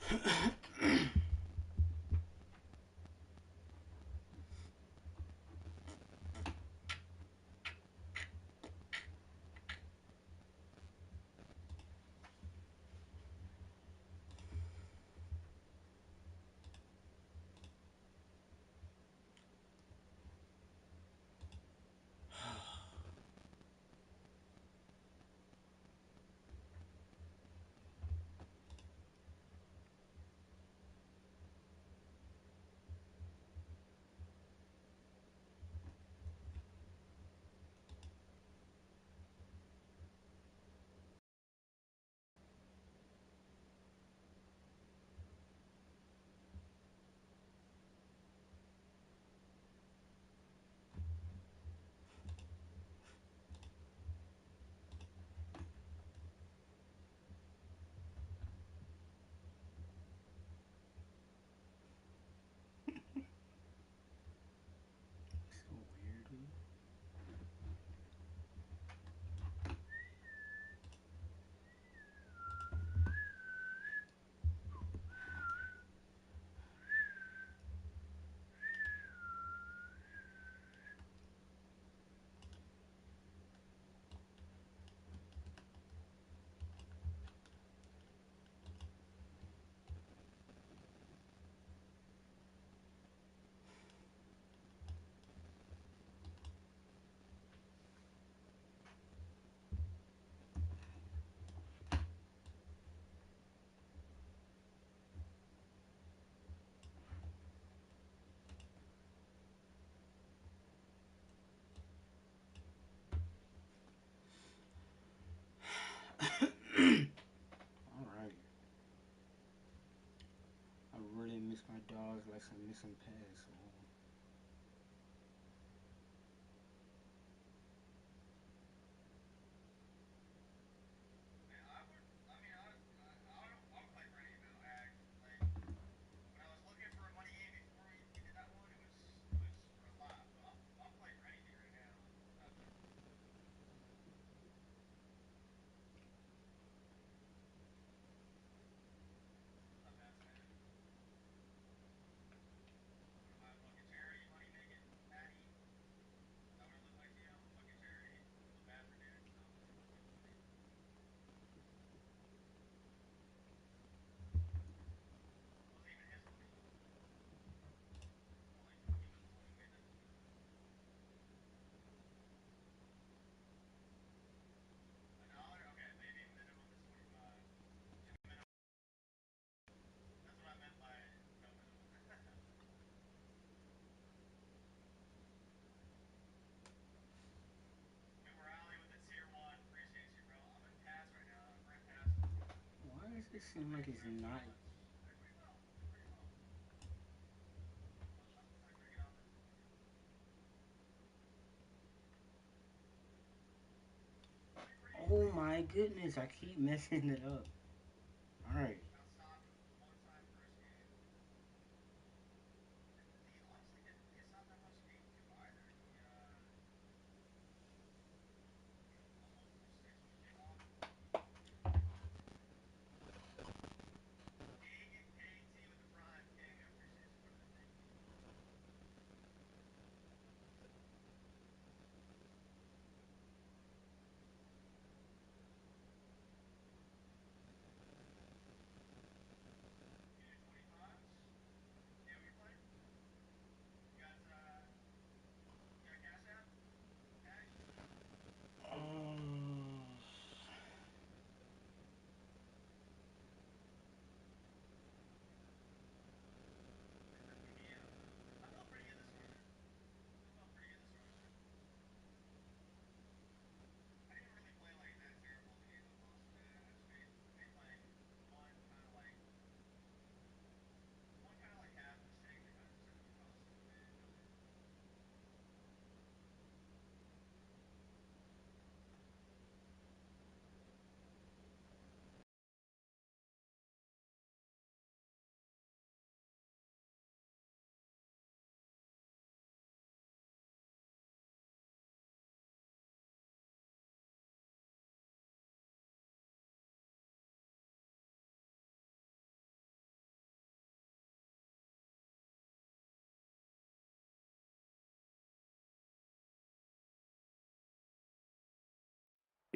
So weird, dude. Alright. I really miss my dogs like some missing pets. So. Why does it seem like it's not? Oh my goodness, I keep messing it up. Alright.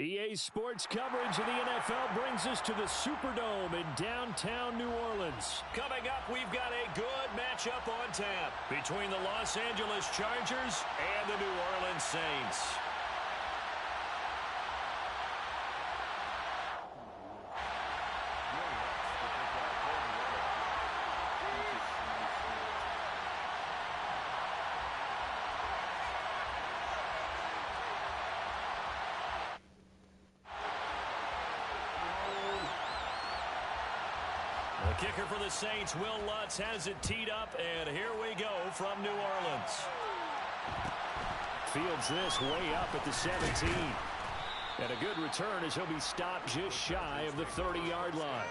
EA Sports coverage of the NFL brings us to the Superdome in downtown New Orleans. Coming up, we've got a good matchup on tap between the Los Angeles Chargers and the New Orleans Saints. The kicker for the Saints, Will Lutz, has it teed up, and here we go from New Orleans. Fields this way up at the 17. And a good return as he'll be stopped just shy of the 30-yard line.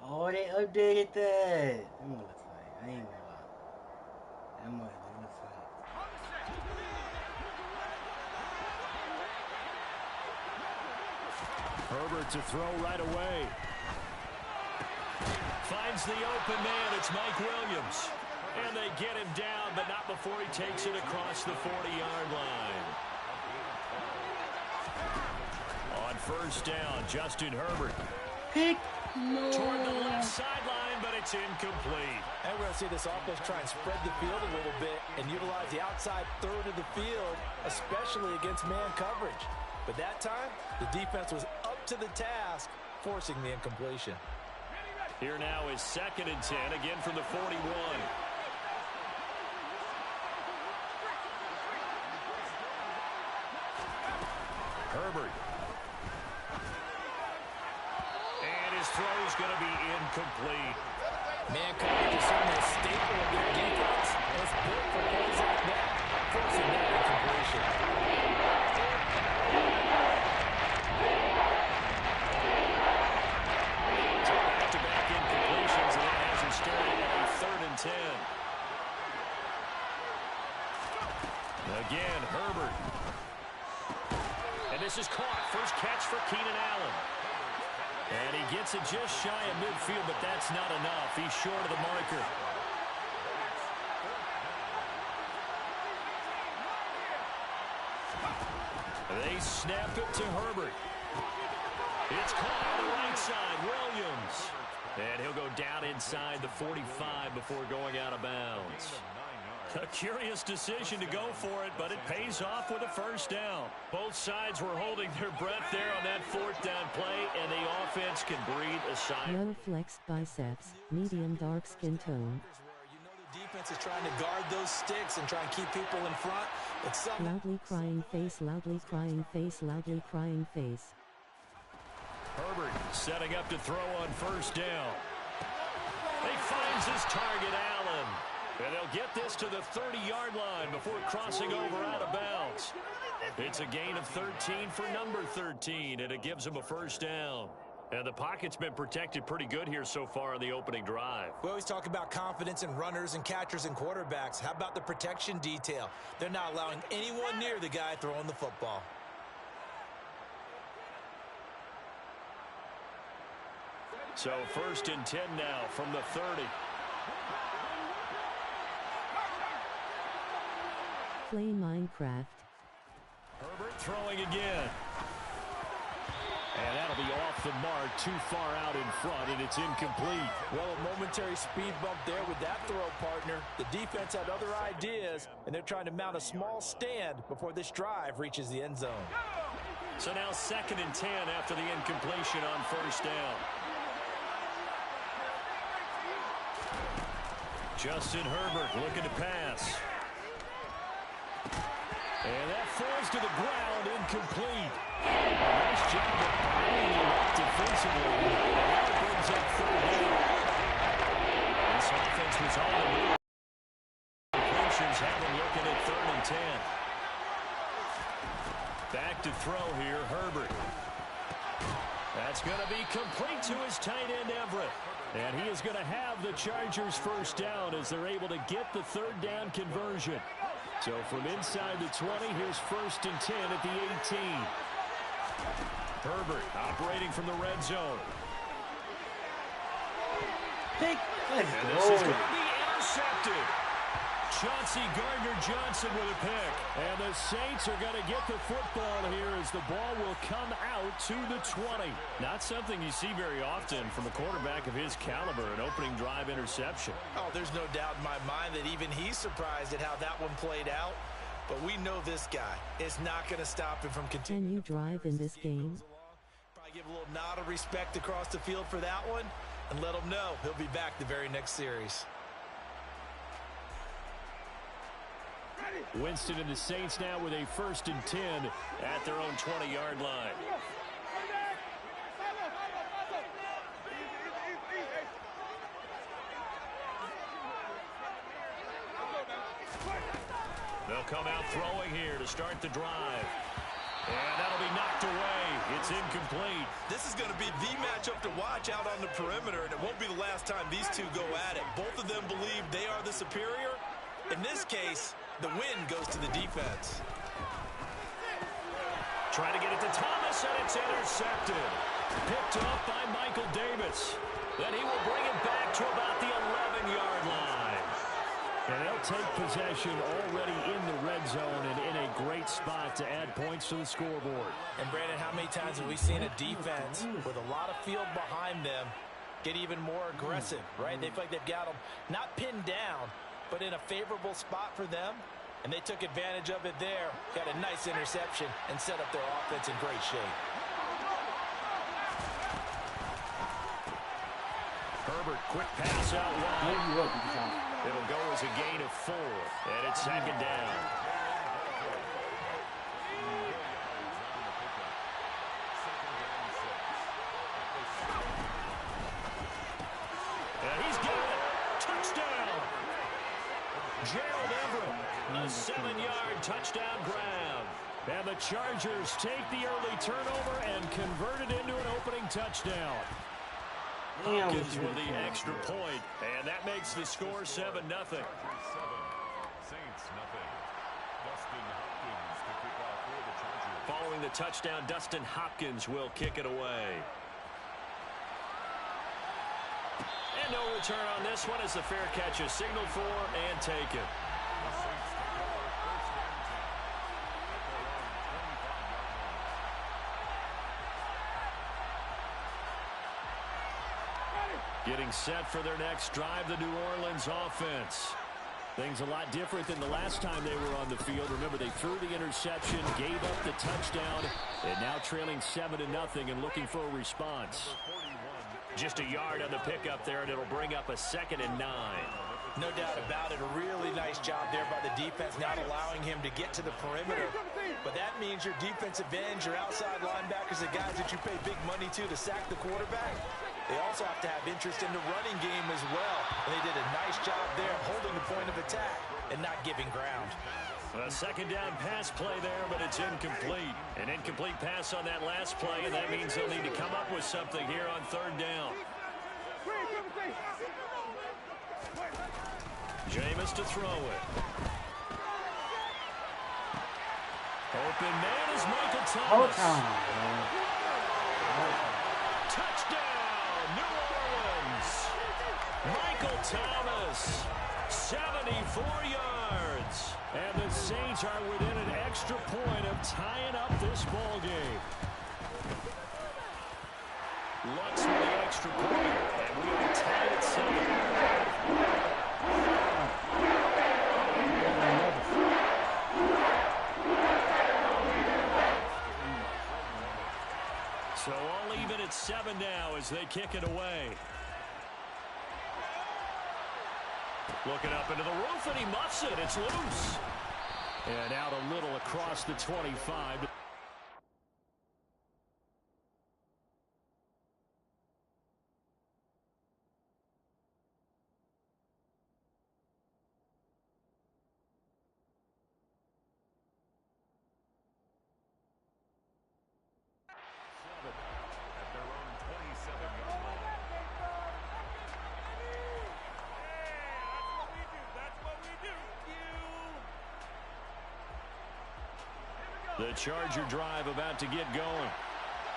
Oh, they updated that. That must look like. I ain't gonna lie. That must look like. Herbert to throw right away. Finds the open man. It's Mike Williams. And they get him down, but not before he takes it across the 40-yard line. On first down, Justin Herbert. Pick. No. Toward the left sideline, but it's incomplete. And we're going to see this offense try and spread the field a little bit and utilize the outside third of the field, especially against man coverage. But that time, the defense was up to the task, forcing the incompletion. Here now is 2nd and 10, again from the 41. Herbert. His throw is going to be incomplete. Man coverage is certainly a staple of their defense. It's built for plays like that, forcing that incompletion. So back-to-back incompletions, and that has him starting at a 3rd and 10. Again, Herbert. And this is caught. First catch for Keenan Allen. And he gets it just shy of midfield, but that's not enough. He's short of the marker. They snap it to Herbert. It's caught on the right side, Williams. And he'll go down inside the 45 before going out of bounds. A curious decision to go for it, but it pays off with a first down. Both sides were holding their breath there on that 4th down play, and the offense can breathe a sigh. Low flexed biceps, medium dark skin tone. You know the defense is trying to guard those sticks and try and keep people in front. It's loudly crying face, loudly crying face, loudly crying face. Herbert setting up to throw on first down. He finds his target, Allen. And they'll get this to the 30-yard line before crossing over out of bounds. It's a gain of 13 for number 13, and it gives them a first down. And the pocket's been protected pretty good here so far in the opening drive. We always talk about confidence in runners and catchers and quarterbacks. How about the protection detail? They're not allowing anyone near the guy throwing the football. So 1st and 10 now from the 30. Play Minecraft. Herbert throwing again. And that'll be off the mark, too far out in front, and it's incomplete. Well, a momentary speed bump there with that throw, partner. The defense had other ideas, and they're trying to mount a small stand before this drive reaches the end zone. So now 2nd and 10 after the incompletion on first down. Justin Herbert looking to pass. And that falls to the ground, incomplete. Nice job of bringing him up defensively. And that brings up 3rd down. This offense was on the move. Completions Browns have him looking at 3rd and 10. Back to throw here, Herbert. That's going to be complete to his tight end, Everett. And he is going to have the Chargers first down as they're able to get the 3rd down conversion. So from inside the 20, here's 1st and 10 at the 18. Herbert operating from the red zone. Pick. Let's And go. this is going to be intercepted. Chauncey Gardner-Johnson with a pick. And the Saints are going to get the football here as the ball will come out to the 20. Not something you see very often from a quarterback of his caliber, an opening drive interception. Oh, there's no doubt in my mind that even he's surprised at how that one played out. But we know this guy is not going to stop him from continuing. Can you drive in this game? Probably give a little nod of respect across the field for that one and let him know he'll be back the very next series. Winston and the Saints now with a 1st and 10 at their own 20-yard line. They'll come out throwing here to start the drive. And that'll be knocked away. It's incomplete. This is going to be the matchup to watch out on the perimeter, and it won't be the last time these two go at it. Both of them believe they are the superior. In this case, the win goes to the defense. Trying to get it to Thomas, and it's intercepted. Picked up by Michael Davis. Then he will bring it back to about the 11-yard line. And they'll take possession already in the red zone and in a great spot to add points to the scoreboard. And, Brandon, how many times have we seen a defense with a lot of field behind them get even more aggressive, right? They feel like they've got them not pinned down, but in a favorable spot for them, and they took advantage of it there. Got a nice interception and set up their offense in great shape. Herbert, quick pass out wide. It'll go as a gain of 4, and it's 2nd down. And he's got it. Touchdown. Gerald Everett, a 7-yard touchdown grab. And the Chargers take the early turnover and convert it into an opening touchdown. Hopkins with the extra point, and that makes the score 7-0. Following the touchdown, Dustin Hopkins will kick it away. And no return on this one as the fair catch is signaled for and taken. Getting set for their next drive, the New Orleans offense. Things a lot different than the last time they were on the field. Remember, they threw the interception, gave up the touchdown, and now trailing 7-0 and looking for a response. Just a yard on the pickup there, and it'll bring up a 2nd and 9. No doubt about it. A really nice job there by the defense, not allowing him to get to the perimeter. But that means your defensive ends, your outside linebackers, the guys that you pay big money to sack the quarterback, they also have to have interest in the running game as well. And they did a nice job there holding the point of attack and not giving ground. A 2nd down pass play there, but it's incomplete. An incomplete pass on that last play, and that means they'll need to come up with something here on 3rd down. Jameis to throw it. Open man is Michael Thomas. Touchdown, New Orleans. Michael Thomas, 74 yards. And the Saints are within an extra point of tying up this ball game. Lutz with the extra point, and we are tied at 7. So all even at 7 now as they kick it away. Looking up into the roof, and he muffs it. It's loose. And out a little across the 25. The Charger drive about to get going.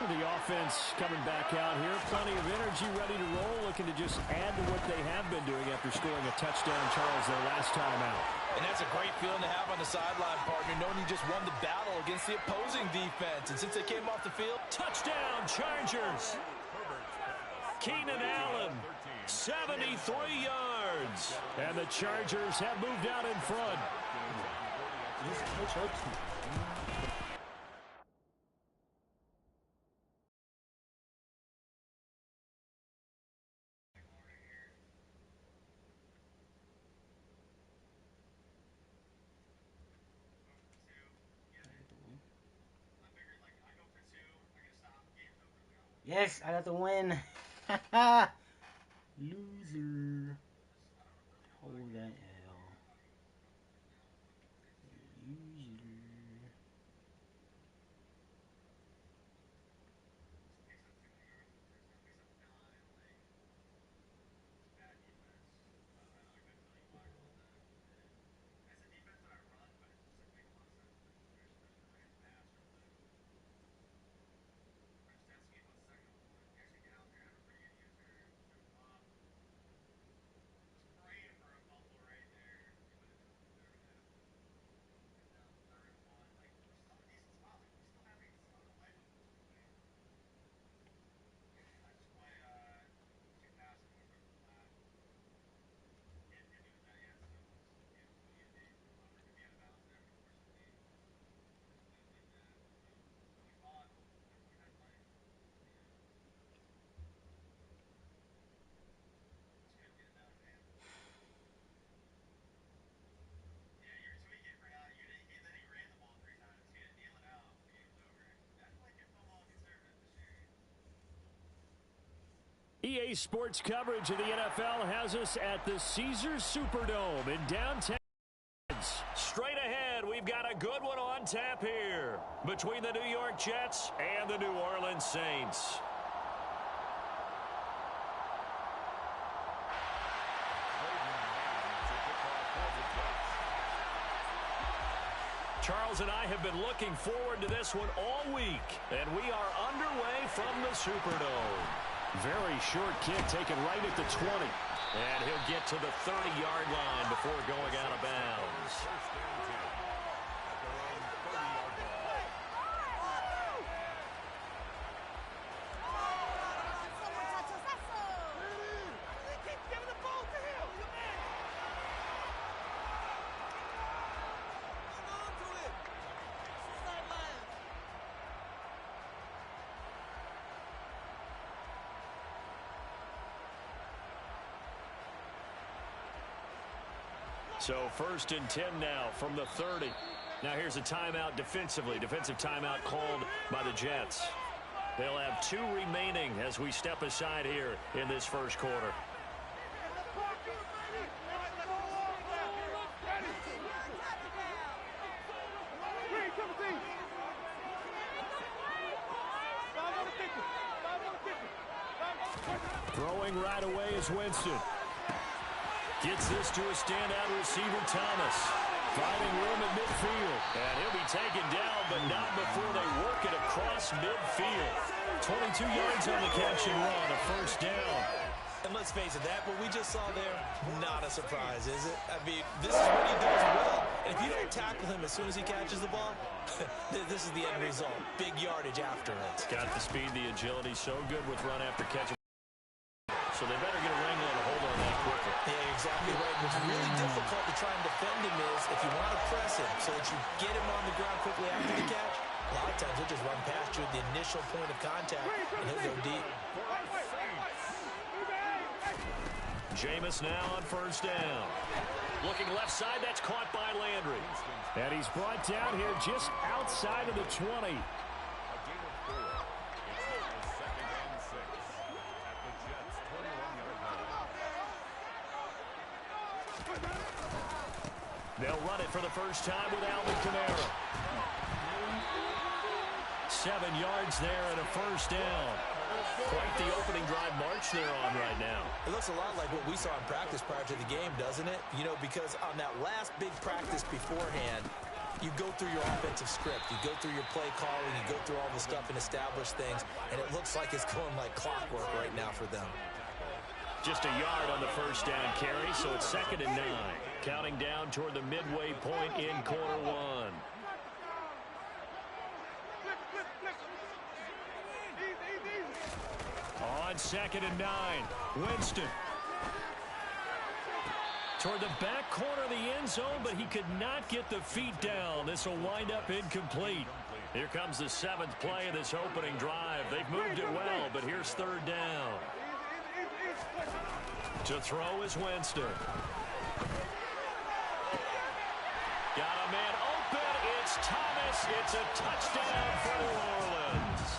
The offense coming back out here. Plenty of energy, ready to roll, looking to just add to what they have been doing after scoring a touchdown, Charles, their last time out. And that's a great feeling to have on the sideline, partner, knowing you just won the battle against the opposing defense. And since they came off the field, touchdown, Chargers. Keenan Allen, 73 yards. And the Chargers have moved out in front. Yes, I got the win. Loser. Hold that L. Loser. EA Sports coverage of the NFL has us at the Caesars Superdome in downtown. Straight ahead, we've got a good one on tap here between the New York Jets and the New Orleans Saints. Charles and I have been looking forward to this one all week, and we are underway from the Superdome. Very short kick taken right at the 20. And he'll get to the 30-yard line before going out of bounds. So 1st and 10 now from the 30. Now here's a timeout defensively. Defensive timeout called by the Jets. They'll have 2 remaining as we step aside here in this first quarter. Throwing right away is Winston. Gets this to a standout receiver, Thomas. Finding room at midfield. And he'll be taken down, but not before they work it across midfield. 22 yards on the catch and run, a first down. and let's face it, that what we just saw there, not a surprise, is it? I mean, this is what he does well. And if you don't tackle him as soon as he catches the ball, this is the end result. Big yardage after it. Got the speed, the agility, so good with run after catch. So they better get a wrangle and a hold on that quickly. Yeah, exactly right. What's really difficult to try and defend him is if you want to press him so that you get him on the ground quickly after the catch, a lot of times he'll just run past you at the initial point of contact, and he'll go deep. Jameis now on first down. Looking left side, that's caught by Landry. And he's brought down here just outside of the 20. They'll run it for the first time with Alvin Kamara. 7 yards there and a first down. Quite the opening drive march they're on right now. It looks a lot like what we saw in practice prior to the game, doesn't it? You know, because on that last big practice beforehand, You go through your offensive script. You go through your play calling. You go through all the stuff and establish things, and it looks like it's going like clockwork right now for them. Just a yard on the first down carry, so it's 2nd and 9. Counting down toward the midway point in quarter one. On 2nd and 9, Winston. Toward the back corner of the end zone, but he could not get the feet down. This will wind up incomplete. Here comes the 7th play of this opening drive. They've moved it well, but here's 3rd down. To throw is Winston. Got a man open. It's Thomas. It's a touchdown for New Orleans.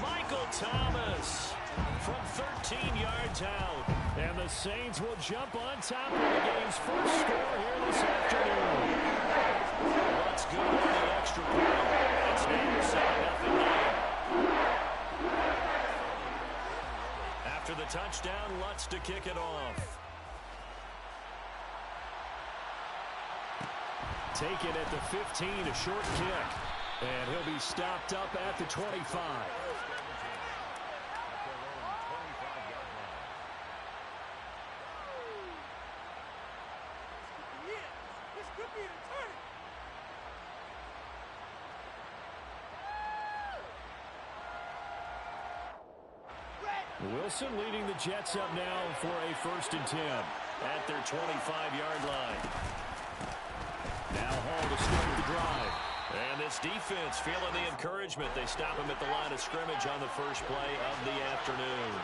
Michael Thomas from 13 yards out. And the Saints will jump on top of the game's first score here this afternoon. What's good on the extra point? It's now 7-0 game. After the touchdown, Lutz to kick it off. Taken at the 15, a short kick. And he'll be stopped up at the 25. Wilson leading the Jets up now for a 1st and 10 at their 25-yard line. Now Hall to start the drive. And this defense feeling the encouragement. They stop him at the line of scrimmage on the first play of the afternoon.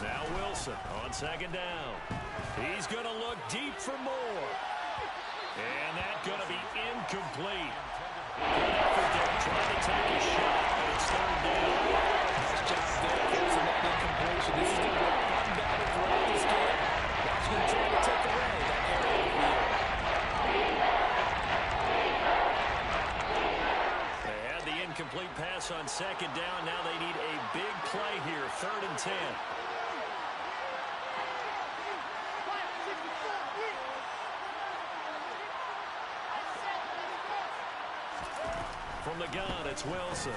Now Wilson on 2nd down. He's going to look deep for more. And that's going to be incomplete. Good effort there, trying to take a shot, but it's 3rd down. Nice job there, forcing that incompletion. This is going to be a fun battle throughout this game. Watching him try to take away that area of the field. They had the incomplete pass on 2nd down. Now they need a big play here, 3rd and 10. From the gun, it's Wilson.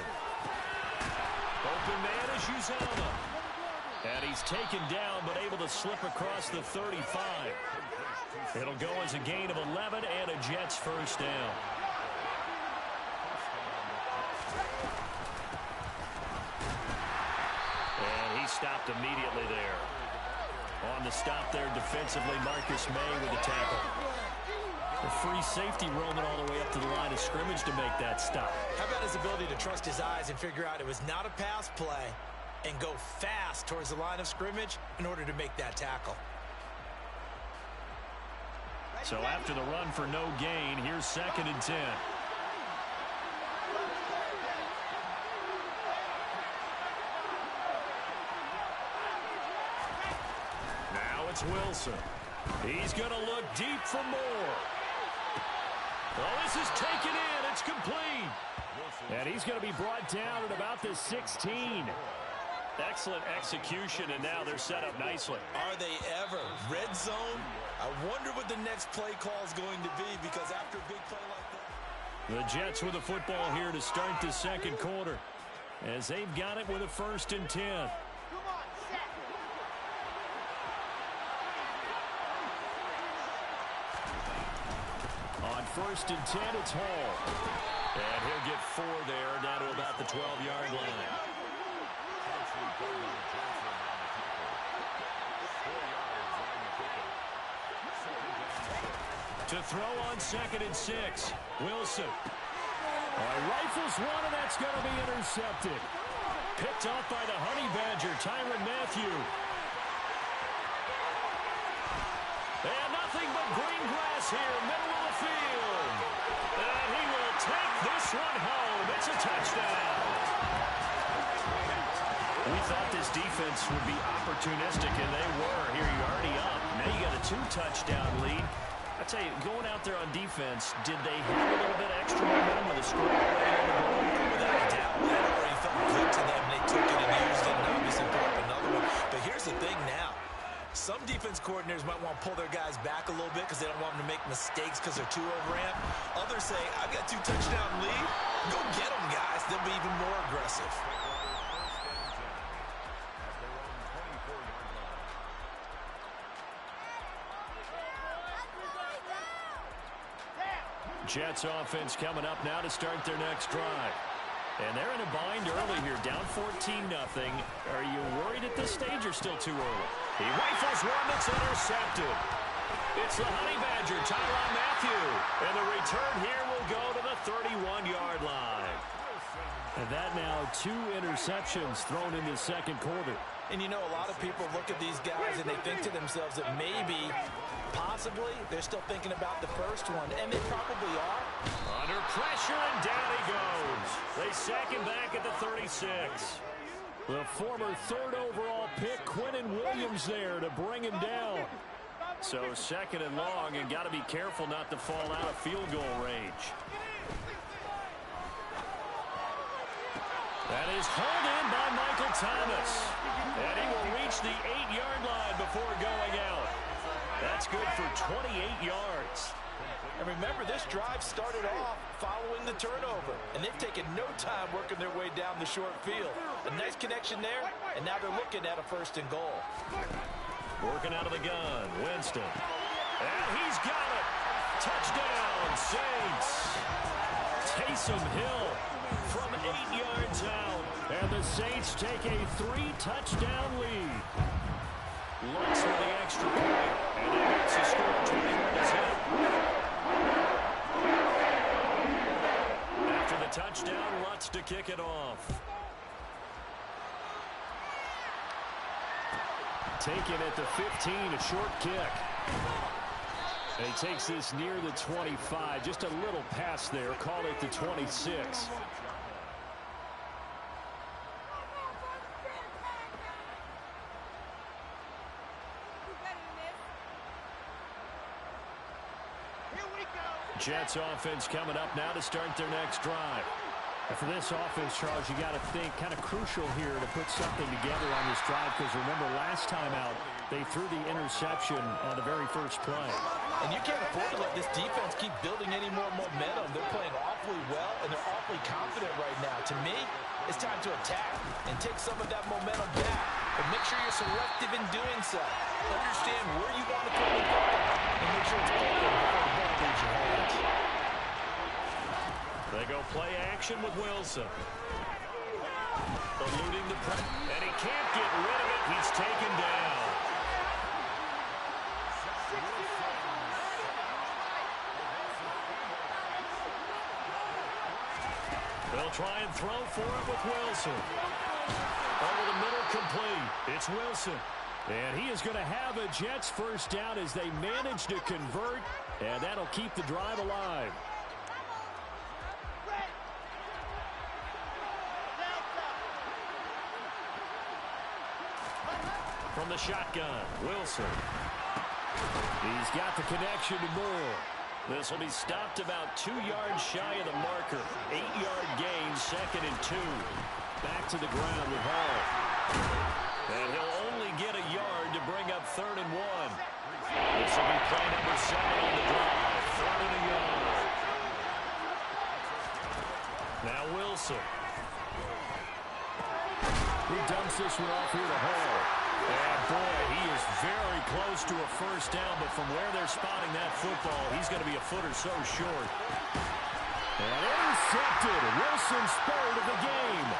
Open man is Uzama. And he's taken down, but able to slip across the 35. It'll go as a gain of 11 and a Jets 1st down. And he stopped immediately there. On the stop there defensively, Marcus May with the tackle. The free safety roaming all the way up to the line of scrimmage to make that stop. How about his ability to trust his eyes and figure out it was not a pass play and go fast towards the line of scrimmage in order to make that tackle. So after the run for no gain, here's 2nd and 10. Now it's Wilson. He's going to look deep for more. Well, this is taken in. It's complete. And he's going to be brought down at about the 16. Excellent execution, and now they're set up nicely. Are they ever? Red zone? I wonder what the next play call is going to be, because after a big play like that. The Jets with the football here to start the 2nd quarter, as they've got it with a 1st and 10. On 1st and 10, it's Hall. And he'll get 4 there, down to about the 12-yard line. To throw on 2nd and 6, Wilson. Rifles one, and that's going to be intercepted. Picked off by the Honey Badger, Tyrann Mathieu. And nothing but green grass here, middle of the field. And he will take this one home. It's a touchdown. We thought this defense would be opportunistic, and they were. Here, you're already up. Now you got a 2-touchdown lead. I tell you, going out there on defense, did they have a little bit extra momentum with a score already on the board? Without a doubt, that already felt good to them. They took it and used it and obviously put up another one. But here's the thing now. Some defense coordinators might want to pull their guys back a little bit because they don't want them to make mistakes because they're too overamped. Others say, I've got 2 touchdown lead. Go get them, guys. They'll be even more aggressive. Jets offense coming up now to start their next drive. And they're in a bind early here, down 14-0. Are you worried at this stage or still too early? He rifles one that's intercepted. It's the Honey Badger, Tyrann Mathieu. And the return here will go to the 31-yard line. And that now 2 interceptions thrown in the second quarter. And you know, a lot of people look at these guys and they think to themselves that maybe, possibly, they're still thinking about the first one. And they probably are. Under pressure, and down he goes. They sack him back at the 36. The former 3rd overall pick, Quinnen Williams, there to bring him down. So 2nd and long, and got to be careful not to fall out of field goal range. That is hauled in by Michael Thomas. And he will reach the 8-yard line before going out. That's good for 28 yards. And remember, this drive started off following the turnover. And they've taken no time working their way down the short field. A nice connection there, and now they're looking at a 1st and goal. Working out of the gun, Winston. And he's got it. Touchdown, Saints. Taysom Hill from 8 yards out. And the Saints take a 3-touchdown lead. Lutz with the extra point. And he makes a score 21-0. After the touchdown, Lutz to kick it off. Taken at the 15, a short kick. And he takes this near the 25. Just a little pass there. Call it the 26. Jets offense coming up now to start their next drive. And for this offense, Charles, you got to think kind of crucial here to put something together on this drive, because remember last time out they threw the interception on the very first play. And you can't afford to let this defense keep building any more momentum. They're playing awfully well, and they're awfully confident right now. To me, it's time to attack and take some of that momentum back. But make sure you're selective in doing so. Understand where you want to throw the ball, and make sure it's open before the ball leaves your hands. They go play action with Wilson. Eluding the press, and he can't get rid of it. He's taken down. They'll try and throw for it with Wilson. Over the middle, complete. It's Wilson. And he is going to have a Jets first down as they manage to convert, and that'll keep the drive alive. From the shotgun, Wilson. He's got the connection to Moore. This will be stopped about 2 yards shy of the marker. 8-yard gain, 2nd and 2. Back to the ground with Hall. And he'll only get a yard to bring up 3rd and 1. This will be play number 7 on the drive. 3rd and a yard. Now Wilson. He dumps this one off here to Hall. And boy, he is very close to a first down, but from where they're spotting that football, he's going to be a foot or so short. And intercepted. Wilson's 3rd of the game.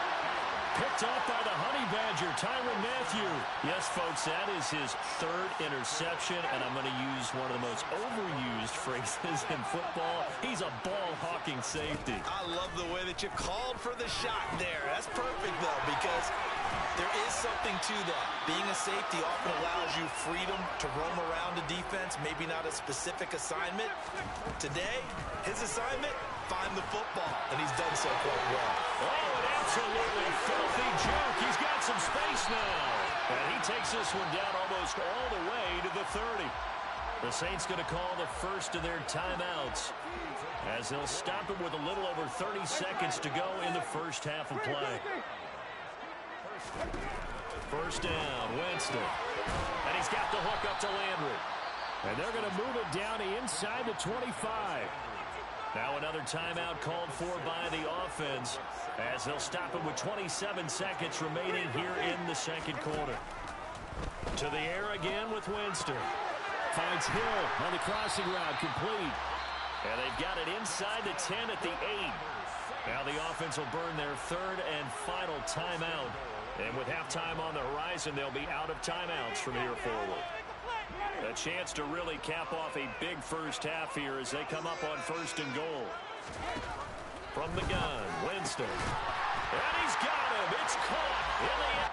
Picked off by the Honey Badger, Tyrann Mathieu. Yes, folks, that is his 3rd interception, and I'm going to use one of the most overused phrases in football. He's a ball-hawking safety. I love the way that you called for the shot there. That's perfect, though, because there is something to that. Being a safety often allows you freedom to roam around the defense, maybe not a specific assignment. Today, his assignment, find the football, and he's done so quite well. Oh, an absolutely filthy juke. He's got some space now. And he takes this one down almost all the way to the 30. The Saints going to call the first of their timeouts as they'll stop it with a little over 30 seconds to go in the first half of play. First down, Winston. And he's got the hook up to Landry. And they're going to move it down to inside the 25. Now another timeout called for by the offense as they'll stop it with 27 seconds remaining here in the second quarter. To the air again with Winston. Finds Hill on the crossing route, complete. And they've got it inside the 10 at the 8. Now the offense will burn their third and final timeout. And with halftime on the horizon, they'll be out of timeouts from here forward. A chance to really cap off a big first half here as they come up on first and goal. From the gun, Winston. And he's got him. It's caught in the end.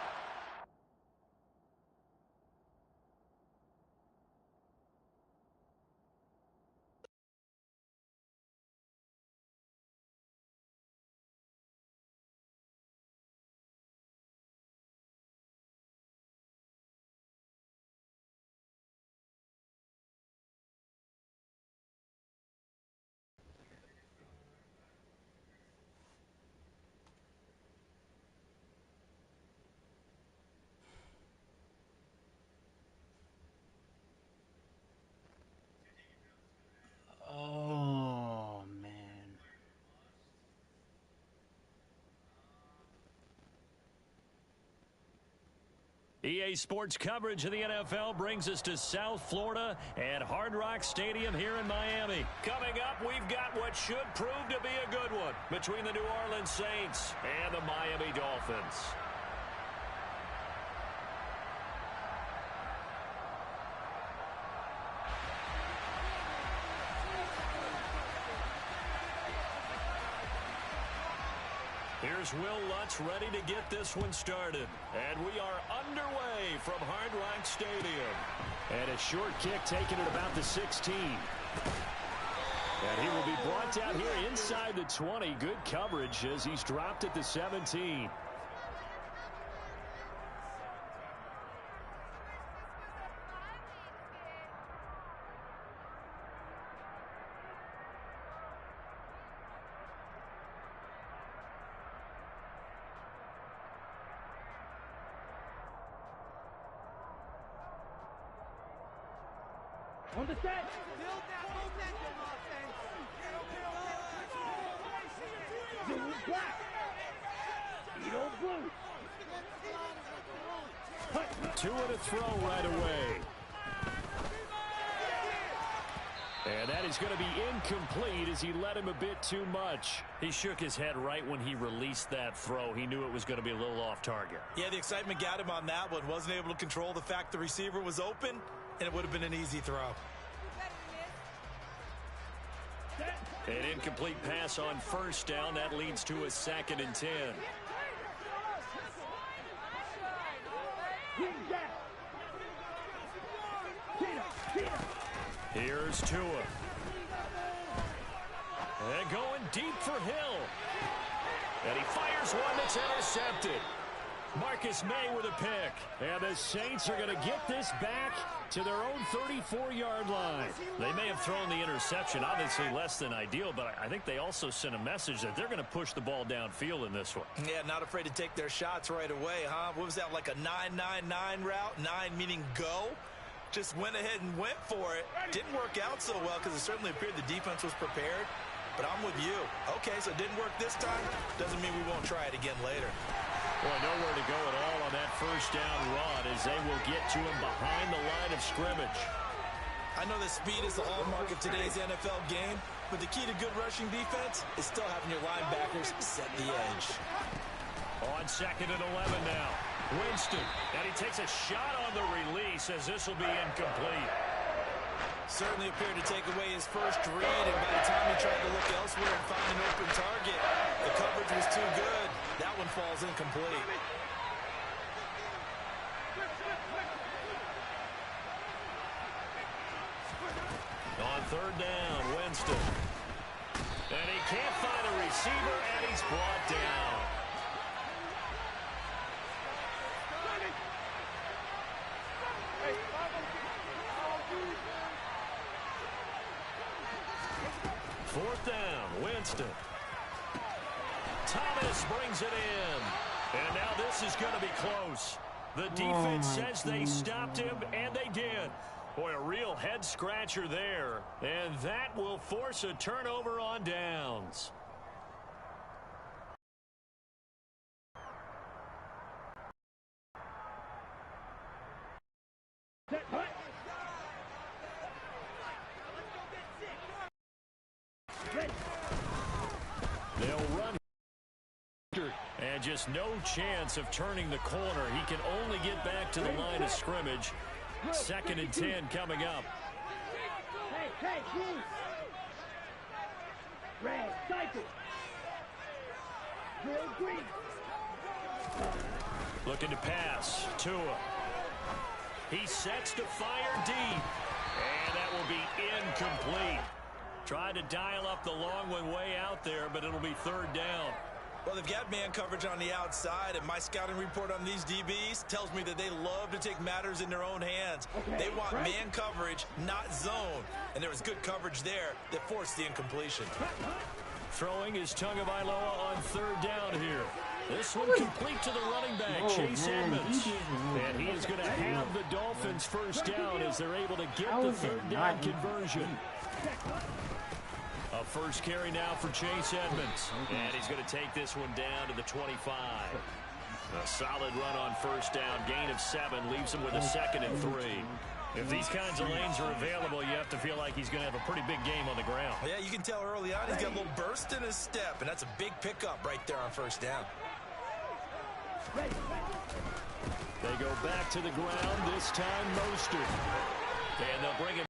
Oh, man. EA Sports coverage of the NFL brings us to South Florida and Hard Rock Stadium here in Miami. Coming up, we've got what should prove to be a good one between the New Orleans Saints and the Miami Dolphins. Here's Will Lutz ready to get this one started. And we are underway from Hard Rock Stadium. And a short kick taken at about the 16. And he will be brought down here inside the 20. Good coverage as he's dropped at the 17. On the set. Two and a throw right away. And that is going to be incomplete as he led him a bit too much. He shook his head right when he released that throw. He knew it was going to be a little off target. Yeah, the excitement got him on that one. Wasn't able to control the fact the receiver was open, and it would have been an easy throw. An incomplete pass on first down. That leads to a 2nd and 10. Here's Tua. And going deep for Hill. And he fires one that's intercepted. Marcus May with a pick. And the Saints are going to get this back to their own 34-yard line. They may have thrown the interception, obviously less than ideal, but I think they also sent a message that they're going to push the ball downfield in this one. Yeah, not afraid to take their shots right away, huh? What was that, like a 9-9-9 route? 9 meaning go? Just went ahead and went for it. Didn't work out so well because it certainly appeared the defense was prepared. But I'm with you. Okay, so it didn't work this time. Doesn't mean we won't try it again later. Boy, nowhere to go at all on that first down run as they will get to him behind the line of scrimmage. I know that speed is the hallmark of today's NFL game, but the key to good rushing defense is still having your linebackers set the edge. On 2nd and 11 now. Winston, and he takes a shot on the release as this will be incomplete. Certainly appeared to take away his first read, and by the time he tried to look elsewhere and find an open target, the coverage was too good. That one falls incomplete. On 3rd down, Winston. And he can't find a receiver, and he's brought down. 4th down, Winston. Thomas brings it in. And now this is going to be close. The defense says they stopped him, and they did. Boy, a real head-scratcher there. And that will force a turnover on downs. They'll run. And just no chance of turning the corner. He can only get back to the line of scrimmage. 2nd and 10 coming up. Looking to pass. Tua. He sets to fire deep. And that will be incomplete. Tried to dial up the long one way out there, but it'll be 3rd down. Well, they've got man coverage on the outside, and my scouting report on these DBs tells me that they love to take matters in their own hands. They want man coverage, not zone. And there was good coverage there that forced the incompletion. Throwing is Tagovailoa on 3rd down here. This one complete to the running back, Chase Edmonds. And he is going to have the Dolphins 1st down as they're able to get the 3rd down conversion. A 1st carry now for Chase Edmonds. And he's going to take this one down to the 25. A solid run on 1st down. Gain of 7 leaves him with a 2nd and 3. If these kinds of lanes are available, you have to feel like he's going to have a pretty big game on the ground. Yeah, you can tell early on he's got a little burst in his step, and that's a big pickup right there on 1st down. They go back to the ground, this time Mostert. And they'll bring it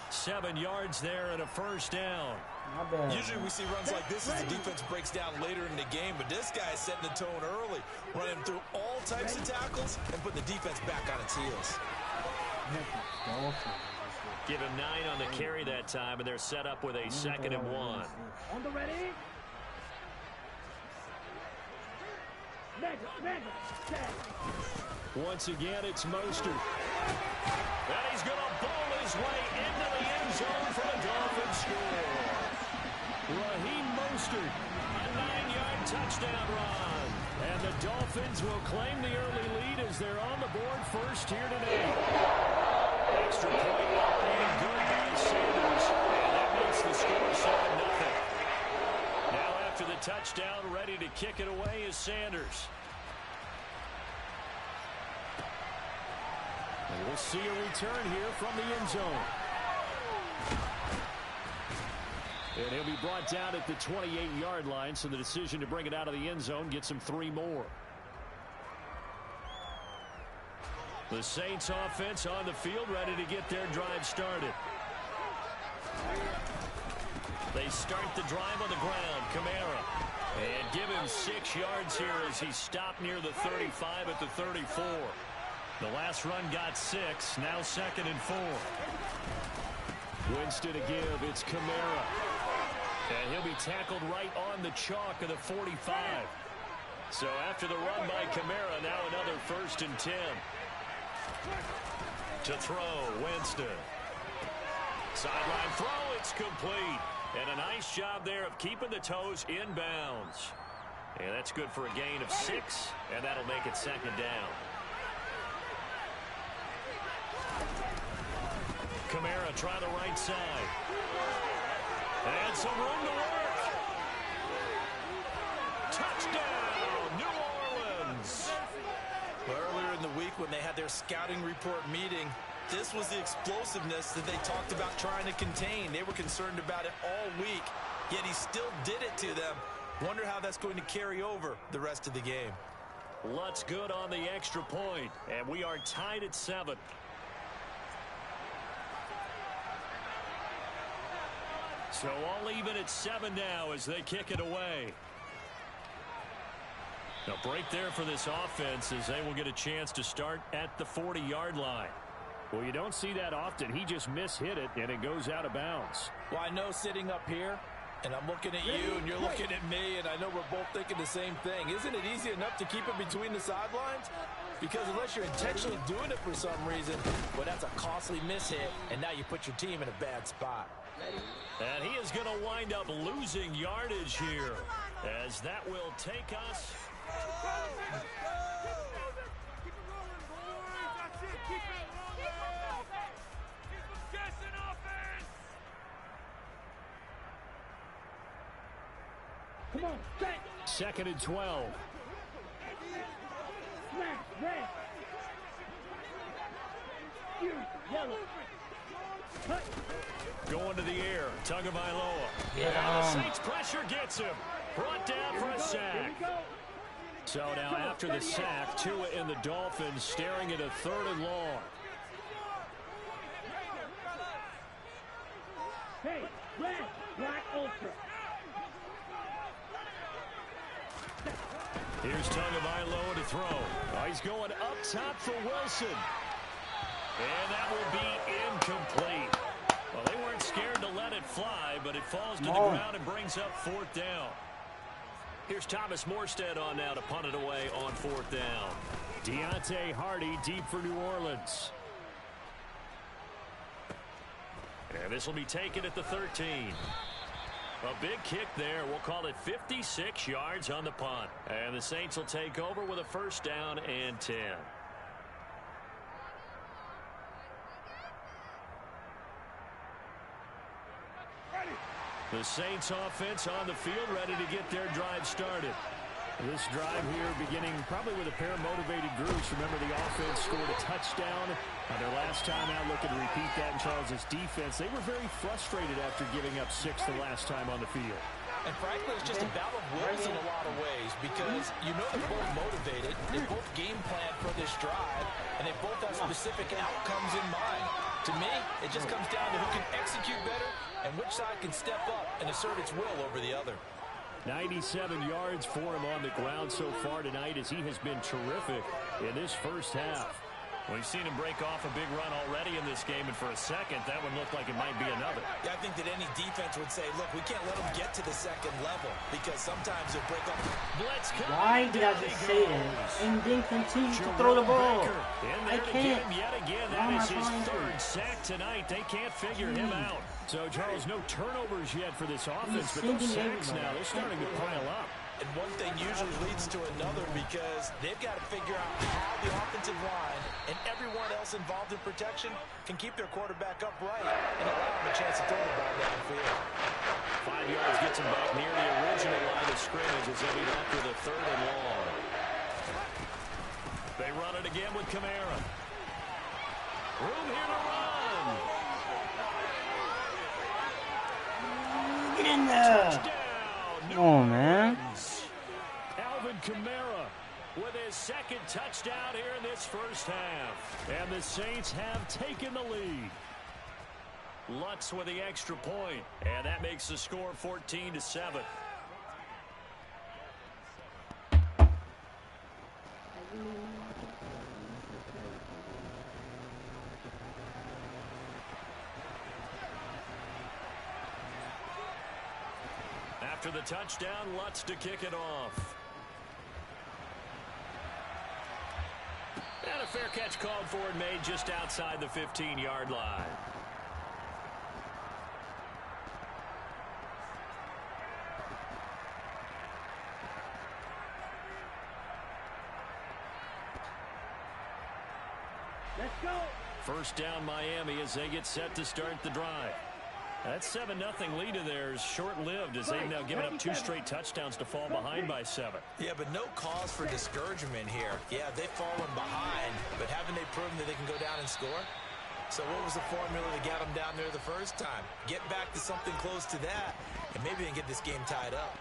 7 yards there and a 1st down. Usually we see runs like this as the defense breaks down later in the game, but this guy is setting the tone early, running through all types of tackles and putting the defense back on its heels. Give him 9 on the carry that time, and they're set up with a 2nd and 1. On the ready. Once again, it's Mostert. And he's going to bowl his way into the end zone for the Dolphins score. Raheem Mostert, a 9-yard touchdown run. And the Dolphins will claim the early lead as they're on the board 1st here today. Extra point operating good by Sanders. And that makes the score 7-0. Now after the touchdown, ready to kick it away is Sanders. And we'll see a return here from the end zone. And he'll be brought down at the 28-yard line, so the decision to bring it out of the end zone gets him 3 more. The Saints offense on the field, ready to get their drive started. They start the drive on the ground. Kamara. And give him 6 yards here as he stopped near the 35 at the 34. The last run got 6. Now 2nd and 4. Winston to give. It's Kamara. And he'll be tackled right on the chalk of the 45. So after the run by Kamara, now another 1st and 10. To throw, Winston. Sideline throw, it's complete. And a nice job there of keeping the toes in bounds. And that's good for a gain of 6, and that'll make it 2nd down. Kamara try the right side. And some room to work. Touchdown, New Orleans. Earlier in the week when they had their scouting report meeting, this was the explosiveness that they talked about trying to contain. They were concerned about it all week, yet he still did it to them. Wonder how that's going to carry over the rest of the game. Lutz good on the extra point, and we are tied at 7. So all even at 7 now as they kick it away. A break there for this offense as they will get a chance to start at the 40-yard line. Well, you don't see that often. He just mishit it, and it goes out of bounds. Well, I know sitting up here, And I'm looking at you, and you're looking at me, and I know we're both thinking the same thing. Isn't it easy enough to keep it between the sidelines? Because unless you're intentionally doing it for some reason, well, that's a costly mishit, and now you put your team in a bad spot. And he is going to wind up losing yardage here, as that will take us. Come on, Second and 12. Going to the air, Tagovailoa. Yeah. And the Saints pressure gets him. Brought down for a sack. So now after the sack, Tua and the Dolphins staring at a 3rd and long. Hey, red, black, ultra. Here's Tagovailoa to throw. Oh, he's going up top for Wilson. And that will be incomplete. Well, they weren't scared to let it fly, but it falls to the ground and brings up 4th down. Here's Thomas Morstead on now to punt it away on 4th down. Deontay Hardy deep for New Orleans. And this will be taken at the 13. A big kick there. We'll call it 56 yards on the punt. And the Saints will take over with a 1st down and 10. The Saints offense on the field ready to get their drive started. This drive here beginning probably with a pair of motivated groups. Remember, the offense scored a touchdown on their last time out, looking to repeat that in Charles' defense. They were very frustrated after giving up 6 the last time on the field. And frankly, it's just a battle of wills in a lot of ways because you know they're both motivated, they both game plan for this drive, and they both have specific outcomes in mind. To me, it just comes down to who can execute better and which side can step up and assert its will over the other. 97 yards for him on the ground so far tonight as he has been terrific in this first half. We've seen him break off a big run already in this game, and for a second, that one looked like it might be another. Yeah, I think that any defense would say, look, we can't let them get to the second level because sometimes they'll break off. Blitz coming. Why did I just say that and then continue to throw the ball? I can't. Yet again, that is his 3rd sack tonight. They can't figure him out. So, Charles, no turnovers yet for this offense, but those sacks now, they're starting to pile up. And one thing usually leads to another because they've got to figure out how the offensive line and everyone else involved in protection can keep their quarterback upright and allow him a chance to throw the ball downfield. 5 yards gets him back near the original line of scrimmage as they'll be left with a 3rd and long. They run it again with Kamara. Room here to run. Get in there. Touchdown. Oh, man. Alvin Kamara with his 2nd touchdown here in this first half. And the Saints have taken the lead. Lutz with the extra point, and that makes the score 14-7. After the touchdown, Lutz to kick it off. And a fair catch called for and made just outside the 15-yard line. Let's go. 1st down Miami as they get set to start the drive. That 7-0 lead of theirs short-lived as they've now given up 2 straight touchdowns to fall behind by 7. Yeah, but no cause for discouragement here. Yeah, they've fallen behind, but haven't they proven that they can go down and score? So what was the formula that got them down there the first time? Get back to something close to that, and maybe they can get this game tied up.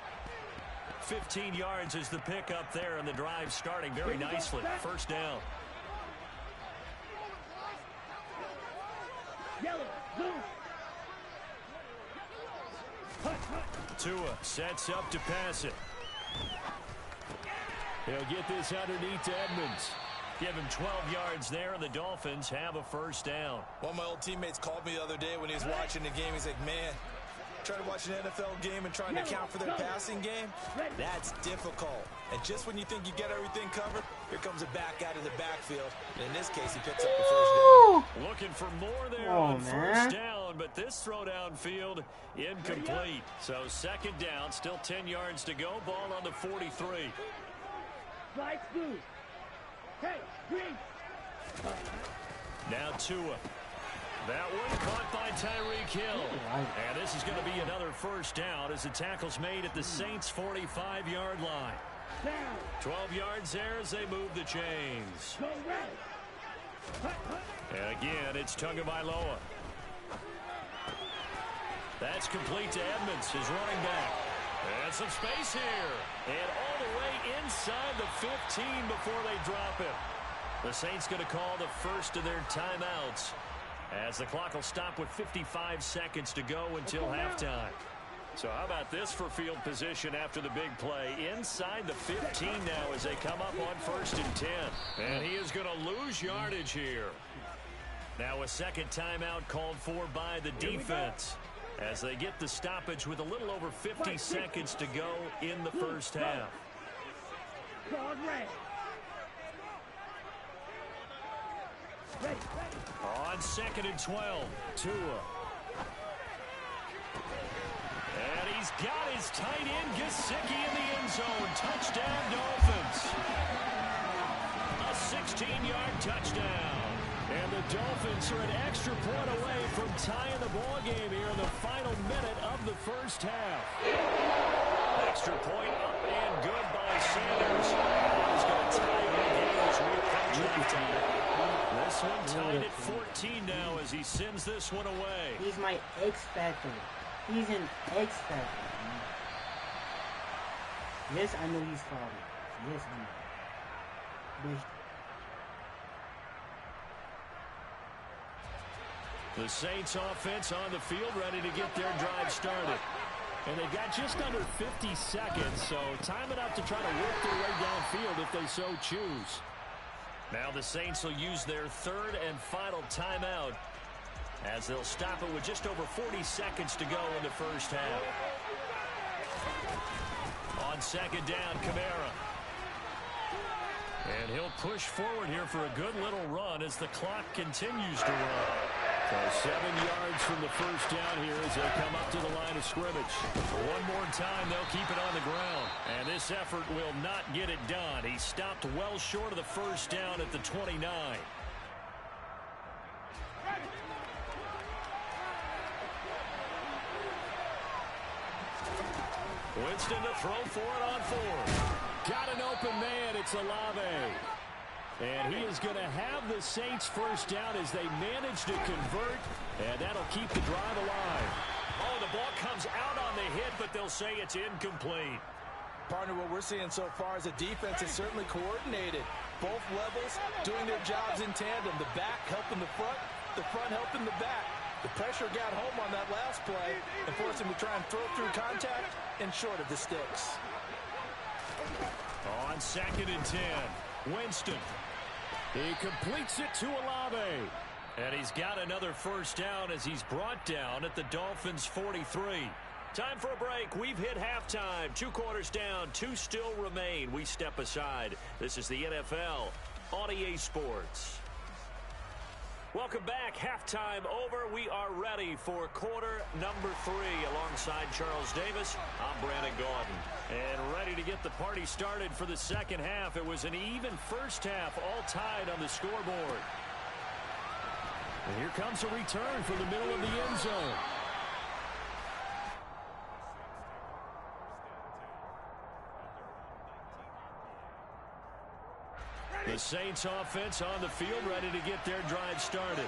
15 yards is the pickup there, and the drive starting very nicely. 1st down. Yellow, blue. Tua sets up to pass it. He'll get this underneath to Edmonds. Give him 12 yards there, and the Dolphins have a 1st down. One of my old teammates called me the other day when he was watching the game. He's like, man, Try to watch an NFL game and trying to account for their passing game. That's difficult. And just when you think you get everything covered, here comes a back out of the backfield. And in this case, he picks up the first down. Looking for more there on first down, but this throw downfield incomplete. So second down, still 10 yards to go. Ball on the 43. Slide through. Hey, green. Now Tua. That one caught by Tyreek Hill. And this is going to be another first down as the tackle's made at the Saints' 45-yard line. 12 yards there as they move the chains. And again, it's Tagovailoa. That's complete to Edmonds, his running back. And some space here. And all the way inside the 15 before they drop it. The Saints going to call the first of their timeouts, as the clock will stop with 55 seconds to go until halftime. So how about this for field position after the big play? Inside the 15 now as they come up on first and 10. And he is going to lose yardage here. Now a second timeout called for by the defense, as they get the stoppage with a little over 50 seconds to go in the first half. On second and 12, Tua. And he's got his tight end, Gesicki, in the end zone. Touchdown, Dolphins. A 16-yard touchdown. And the Dolphins are an extra point away from tying the ball game here in the final minute of the first half. Extra point up and good by Sanders. He's going to tie the game as we approach halftime. This one tied at 14 now as he sends this one away. He's my X Factor. He's an X Factor. Yes, I know he's falling. Yes, I know. The Saints offense on the field, ready to get their drive started. And they've got just under 50 seconds, so time enough to try to work their way downfield if they so choose. Now the Saints will use their third and final timeout, as they'll stop it with just over 40 seconds to go in the first half. On second down, Kamara. And he'll push forward here for a good little run as the clock continues to run. So 7 yards from the first down here as they come up to the line of scrimmage. One more time, they'll keep it on the ground. And this effort will not get it done. He stopped well short of the first down at the 29. Winston to throw for it on fourth. Got an open man. It's Olave. And he is going to have the Saints first down as they manage to convert. And that'll keep the drive alive. Oh, the ball comes out on the hit, but they'll say it's incomplete. Partner, what we're seeing so far is the defense is certainly coordinated. Both levels doing their jobs in tandem. The back helping the front helping the back. The pressure got home on that last play and forced him to try and throw through contact and short of the sticks. On second and 10, Winston. He completes it to Olave. And he's got another first down as he's brought down at the Dolphins' 43. Time for a break. We've hit halftime. 2 quarters down. 2 still remain. We step aside. This is the NFL on EA Sports. Welcome back. Halftime over. We are ready for quarter number 3. Alongside Charles Davis, I'm Brandon Gaudin. And ready to get the party started for the second half. It was an even first half, all tied on the scoreboard. And here comes a return from the middle of the end zone. The Saints offense on the field, ready to get their drive started.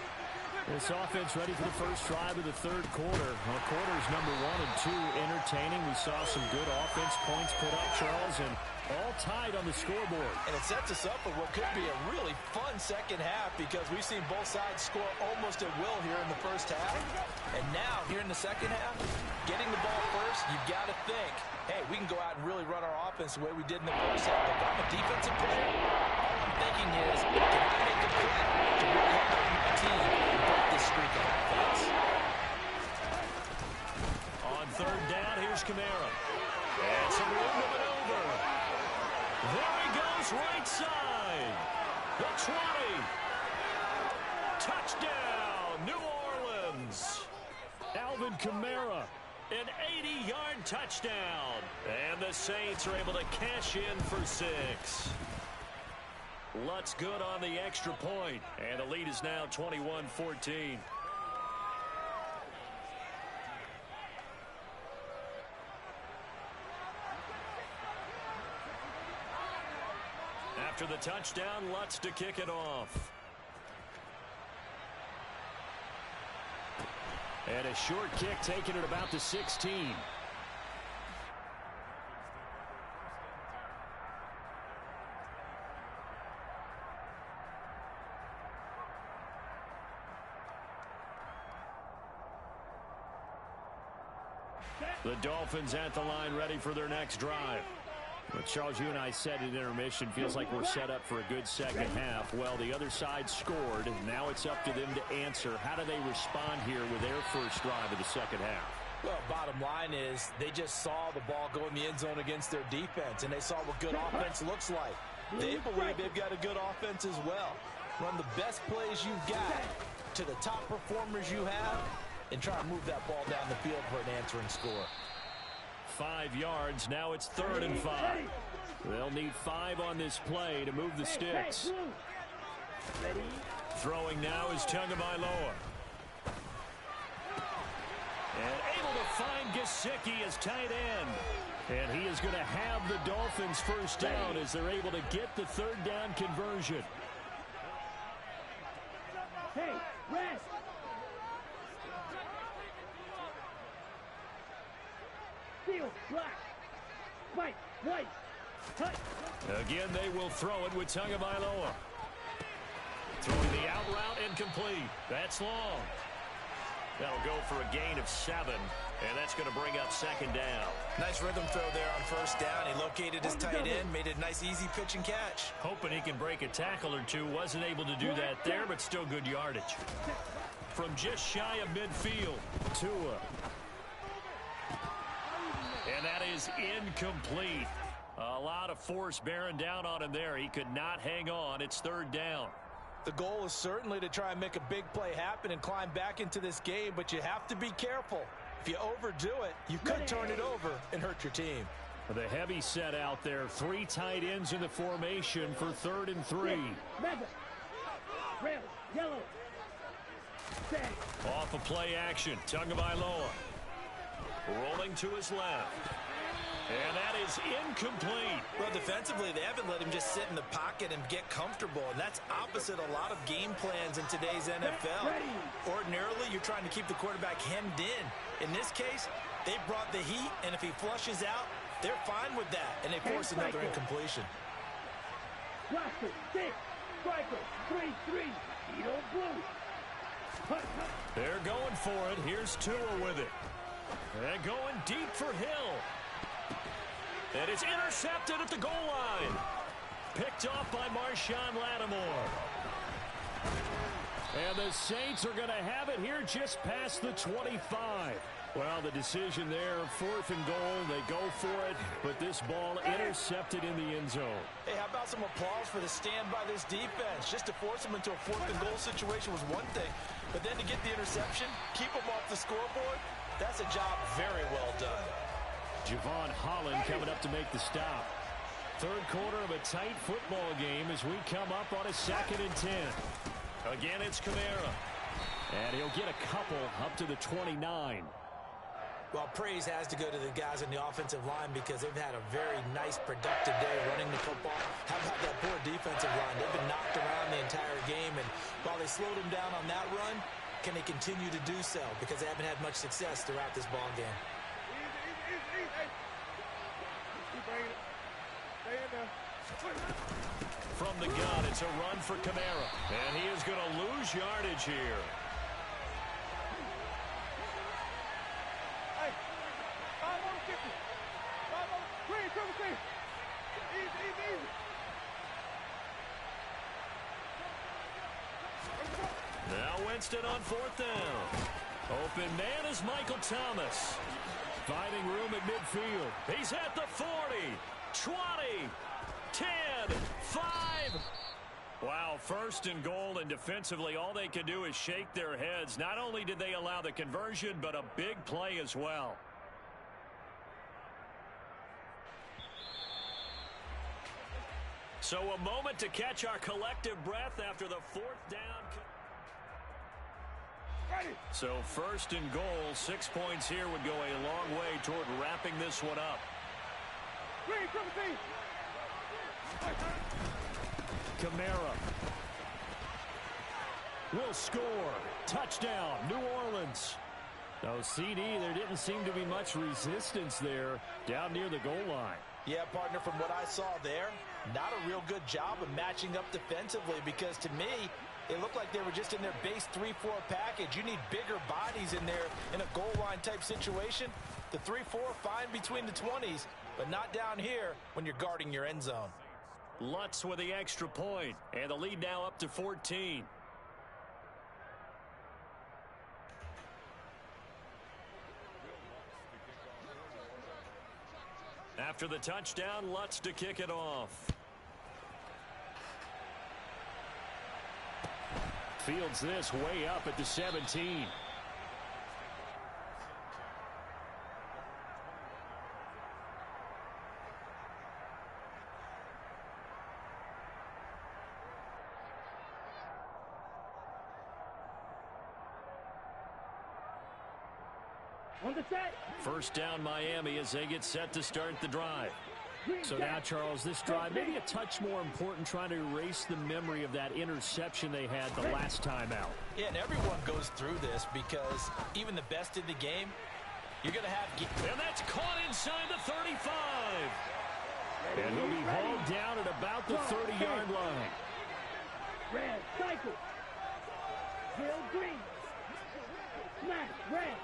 This offense ready for the first drive of the third quarter. Well, quarters number 1 and 2 entertaining. We saw some good offense points put up, Charles, and all tied on the scoreboard. And it sets us up for what could be a really fun second half because we've seen both sides score almost at will here in the first half. And now, here in the second half, getting the ball first, you've got to think, hey, we can go out and really run our offense the way we did in the first half. If I'm a defensive player, all I'm thinking is, can I make a play to really help my team break this streak of offense? On Kamara. And some room to maneuver. There he goes, right side. The 20. Touchdown, New Orleans. Alvin Kamara. An 80-yard touchdown. And the Saints are able to cash in for 6. Lutz good on the extra point. And the lead is now 21-14. After the touchdown, Lutz to kick it off. And a short kick taken at about the 16. The Dolphins at the line ready for their next drive. But Charles, you and I said at intermission, feels like we're set up for a good second half. Well, the other side scored. Now it's up to them to answer. How do they respond here with their first drive of the second half? Well, bottom line is they just saw the ball go in the end zone against their defense, and they saw what good offense looks like. They believe they've got a good offense as well. Run the best plays you've got to the top performers you have, and try to move that ball down the field for an answering score. 5 yards. Now it's 3rd and 5. They'll need 5 on this play to move the sticks. Throwing now is Tagovailoa. And able to find Gesicki as tight end. And he is going to have the Dolphins first down as they're able to get the 3rd down conversion. Hey, rest. Steal, black, white, white, touch. Again, they will throw it with Tagovailoa. Throwing the out route incomplete. That's long. That'll go for a gain of 7, and that's going to bring up 2nd down. Nice rhythm throw there on 1st down. He located his tight end, made it a nice, easy pitch and catch. Hoping he can break a tackle or two. Wasn't able to do that there, but still good yardage. From just shy of midfield, Tua. And that is incomplete. A lot of force bearing down on him there. He could not hang on. It's 3rd down. The goal is certainly to try and make a big play happen and climb back into this game, but you have to be careful. If you overdo it, you could turn it over and hurt your team. The heavy set out there. 3 tight ends in the formation for 3rd and 3. Red, yellow. Off a play action. Tagovailoa. Rolling to his left. And that is incomplete. Well, defensively, they haven't let him just sit in the pocket and get comfortable, and that's opposite a lot of game plans in today's NFL. Ordinarily, you're trying to keep the quarterback hemmed in. In this case, they brought the heat, and if he flushes out, they're fine with that, and they force another incompletion. Blaster, 6, striker, 3-3, Edo blue. They're going for it. Here's Tua with it. And going deep for Hill. And it's intercepted at the goal line. Picked off by Marshawn Lattimore. And the Saints are going to have it here just past the 25. Well, the decision there, 4th and goal. They go for it, but this ball intercepted in the end zone. Hey, how about some applause for the stand by this defense? Just to force them into a 4th and goal situation was one thing, but then to get the interception, keep them off the scoreboard, that's a job very well done. Javon Holland coming up to make the stop. 3rd quarter of a tight football game as we come up on a 2nd and 10. Again, it's Kamara. And he'll get a couple up to the 29. Well, praise has to go to the guys on the offensive line because they've had a very nice, productive day running the football. How about that poor defensive line? They've been knocked around the entire game, and while they slowed them down on that run, can they continue to do so? Because they haven't had much success throughout this ball game. From the gun, it's a run for Kamara. And he is going to lose yardage here. Hey, 5-on-50. 5-on, green, triple C. Easy. Now Winston on 4th down. Open man is Michael Thomas. Finding room at midfield. He's at the 40, 20, 10, 5. Wow, first and goal, and defensively all they can do is shake their heads. Not only did they allow the conversion, but a big play as well. So a moment to catch our collective breath after the fourth down. So first and goal, 6 points here would go a long way toward wrapping this one up. Kamara will score. Touchdown, New Orleans. No, CD, there didn't seem to be much resistance there down near the goal line. Yeah, partner, from what I saw there, not a real good job of matching up defensively, because to me, it looked like they were just in their base 3-4 package. You need bigger bodies in there in a goal line type situation. The 3-4, fine between the 20s, but not down here when you're guarding your end zone. Lutz with the extra point, and the lead now up to 14. After the touchdown, Lutz to kick it off. Fields this way up at the 17. On the set. First down Miami as they get set to start the drive. So now, Charles, this drive maybe a touch more important, trying to erase the memory of that interception they had the last time out. Yeah, and everyone goes through this, because even the best in the game, you're going to have... And that's caught inside the 35. And he'll be hauled down at about the 30-yard line. Red, cycle. Hill, green. Smash, red.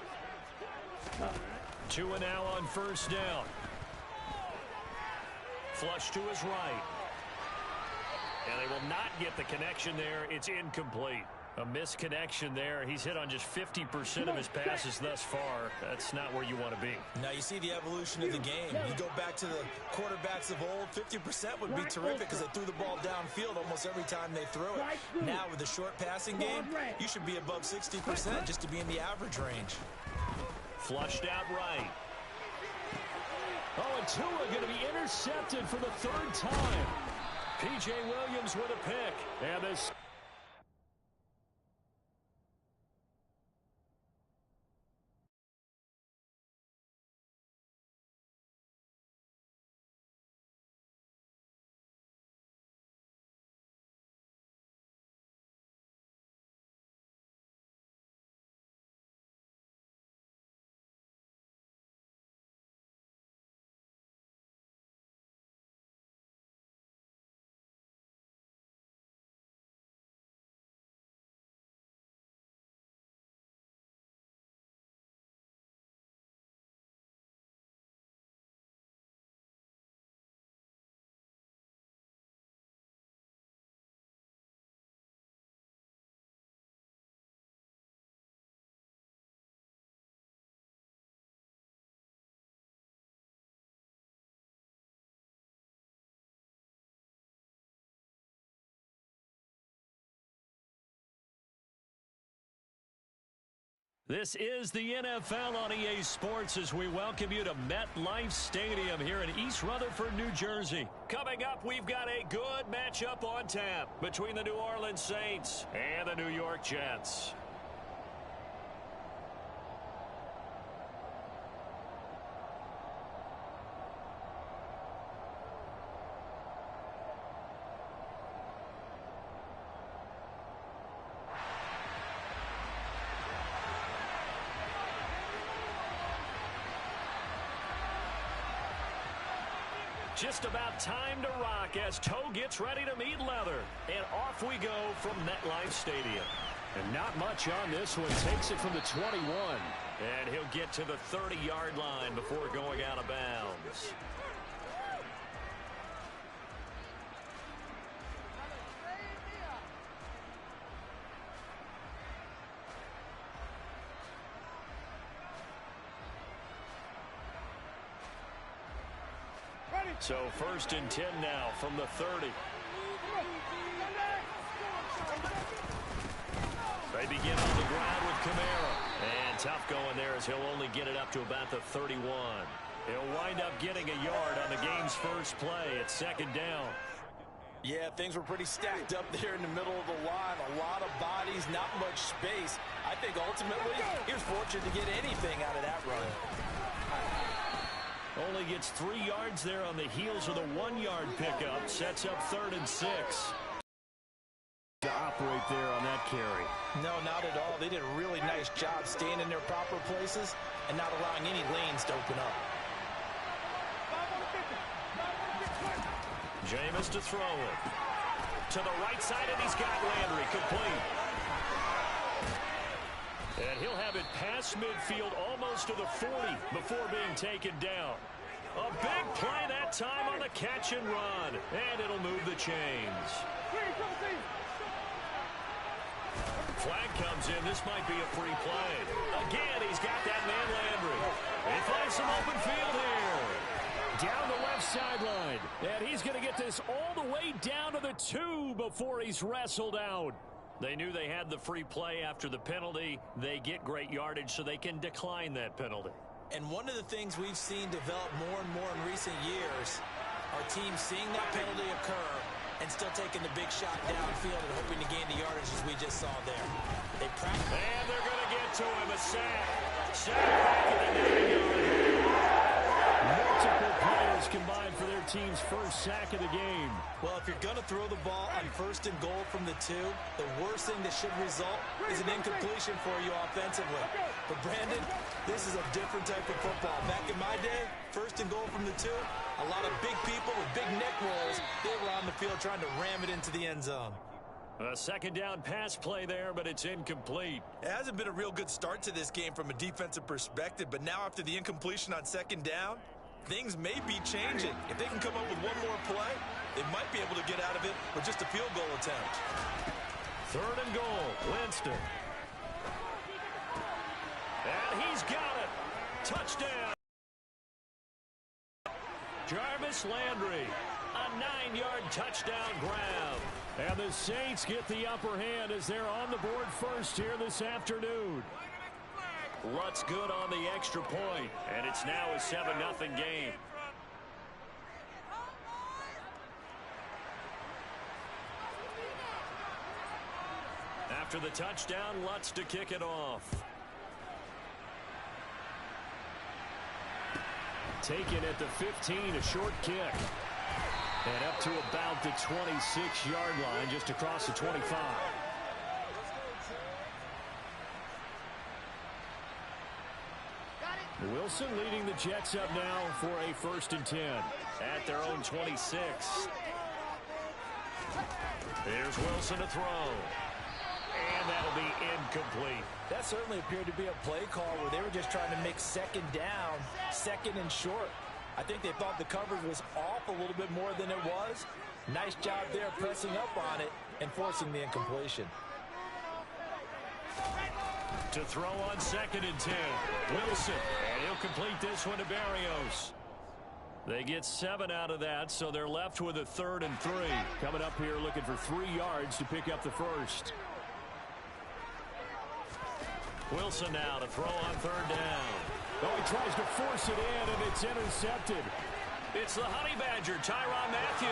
2 and now on first down. Flush to his right. And they will not get the connection there. It's incomplete. A misconnection there. He's hit on just 50% of his passes thus far. That's not where you want to be. Now you see the evolution of the game. You go back to the quarterbacks of old, 50% would be terrific because they threw the ball downfield almost every time they threw it. Now with the short passing game, you should be above 60% just to be in the average range. Flushed out right. Oh, and Tua going to be intercepted for the third time. P.J. Williams with a pick. And this... This is the NFL on EA Sports as we welcome you to MetLife Stadium here in East Rutherford, New Jersey. Coming up, we've got a good matchup on tap between the New Orleans Saints and the New York Jets. Just about time to rock as Toe gets ready to meet leather. And off we go from MetLife Stadium. And not much on this one. Takes it from the 21. And he'll get to the 30-yard line before going out of bounds. So 1st and 10 now from the 30. They begin on the ground with Kamara. And tough going there as he'll only get it up to about the 31. He'll wind up getting a yard on the game's first play. It's 2nd down. Yeah, things were pretty stacked up there in the middle of the line. A lot of bodies, not much space. I think ultimately he was fortunate to get anything out of that run. Only gets 3 yards there on the heels of the 1-yard pickup. Sets up 3rd and 6. To operate there on that carry. No, not at all. They did a really nice job staying in their proper places and not allowing any lanes to open up. Jameis to throw it. To the right side, and he's got Landry complete. And he'll have it past midfield almost to the 40 before being taken down. A big play that time on the catch and run. And it'll move the chains. Flag comes in. This might be a free play. Again, he's got that man Landry. He finds some open field here. Down the left sideline. And he's going to get this all the way down to the 2 before he's wrestled out. They knew they had the free play after the penalty. They get great yardage so they can decline that penalty. And one of the things we've seen develop more and more in recent years are teams seeing that penalty occur and still taking the big shot downfield and hoping to gain the yardage as we just saw there. They practice. And they're going to get to him. A sack. Sack back at the 9-yard. Multiple players combined for their team's first sack of the game. Well, if you're going to throw the ball on 1st and goal from the 2, the worst thing that should result is an incompletion for you offensively. But, Brandon, this is a different type of football. Back in my day, 1st and goal from the 2, a lot of big people with big neck rolls, they were on the field trying to ram it into the end zone. A 2nd down pass play there, but it's incomplete. It hasn't been a real good start to this game from a defensive perspective, but now after the incompletion on 2nd down, things may be changing. If they can come up with one more play, they might be able to get out of it with just a field goal attempt. 3rd and goal, Winston. And he's got it. Touchdown. Jarvis Landry, a 9-yard touchdown grab. And the Saints get the upper hand as they're on the board first here this afternoon. Lutz good on the extra point, and it's now a 7-0 game. After the touchdown, Lutz to kick it off. Taken at the 15, a short kick. And up to about the 26-yard line, just across the 25. Wilson leading the Jets up now for a 1st and 10. At their own 26. Here's Wilson to throw. And that'll be incomplete. That certainly appeared to be a play call where they were just trying to make 2nd down, 2nd and short. I think they thought the coverage was off a little bit more than it was. Nice job there pressing up on it and forcing the incompletion. To throw on 2nd and 10. Wilson. And he'll complete this one to Barrios. They get 7 out of that, so they're left with a 3rd and 3. Coming up here looking for 3 yards to pick up the first. Wilson now to throw on 3rd down. Oh, he tries to force it in, and it's intercepted. It's the Honey Badger, Tyrann Mathieu.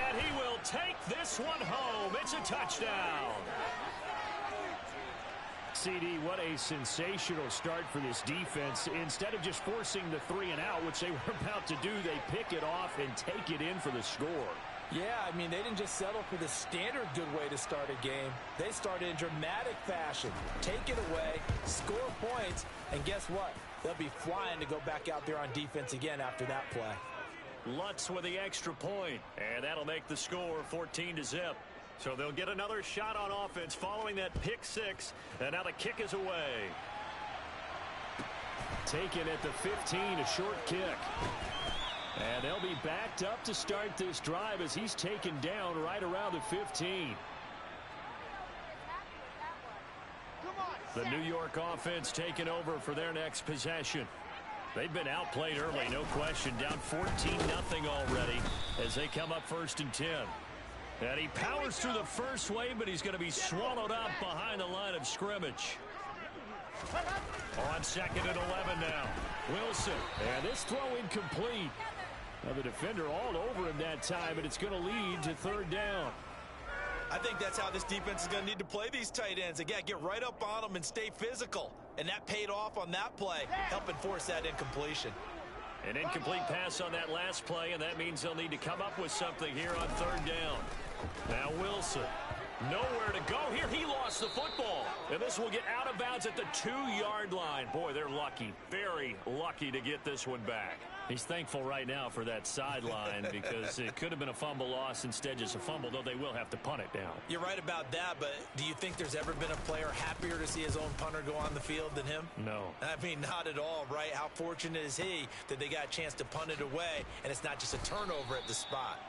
And he will take this one home. It's a touchdown. CD, what a sensational start for this defense. Instead of just forcing the 3 and out, which they were about to do, they pick it off and take it in for the score. Yeah, I mean, they didn't just settle for the standard good way to start a game. They started in dramatic fashion. Take it away, score points, and guess what? They'll be flying to go back out there on defense again after that play. Lutz with the extra point, and that'll make the score 14-0. So they'll get another shot on offense following that pick 6, and now the kick is away. Taken at the 15, a short kick. And they'll be backed up to start this drive as he's taken down right around the 15. The New York offense taking over for their next possession. They've been outplayed early, no question. Down 14-0 already as they come up 1st and 10. And he powers through the first wave, but he's going to be swallowed up behind the line of scrimmage. On 2nd and 11 now. Wilson. And this throw incomplete. Now the defender all over him that time, and it's going to lead to 3rd down. I think that's how this defense is going to need to play these tight ends. Again, get right up on them and stay physical. And that paid off on that play, helping force that incompletion. An incomplete pass on that last play, and that means they'll need to come up with something here on 3rd down. Now Wilson. Nowhere to go here. He lost the football. And this will get out of bounds at the 2-yard line. Boy, they're lucky. Very lucky to get this one back. He's thankful right now for that sideline because it could have been a fumble loss, instead just a fumble, though they will have to punt it down. You're right about that, but do you think there's ever been a player happier to see his own punter go on the field than him? No. I mean, not at all, right? How fortunate is he that they got a chance to punt it away, and it's not just a turnover at the spot.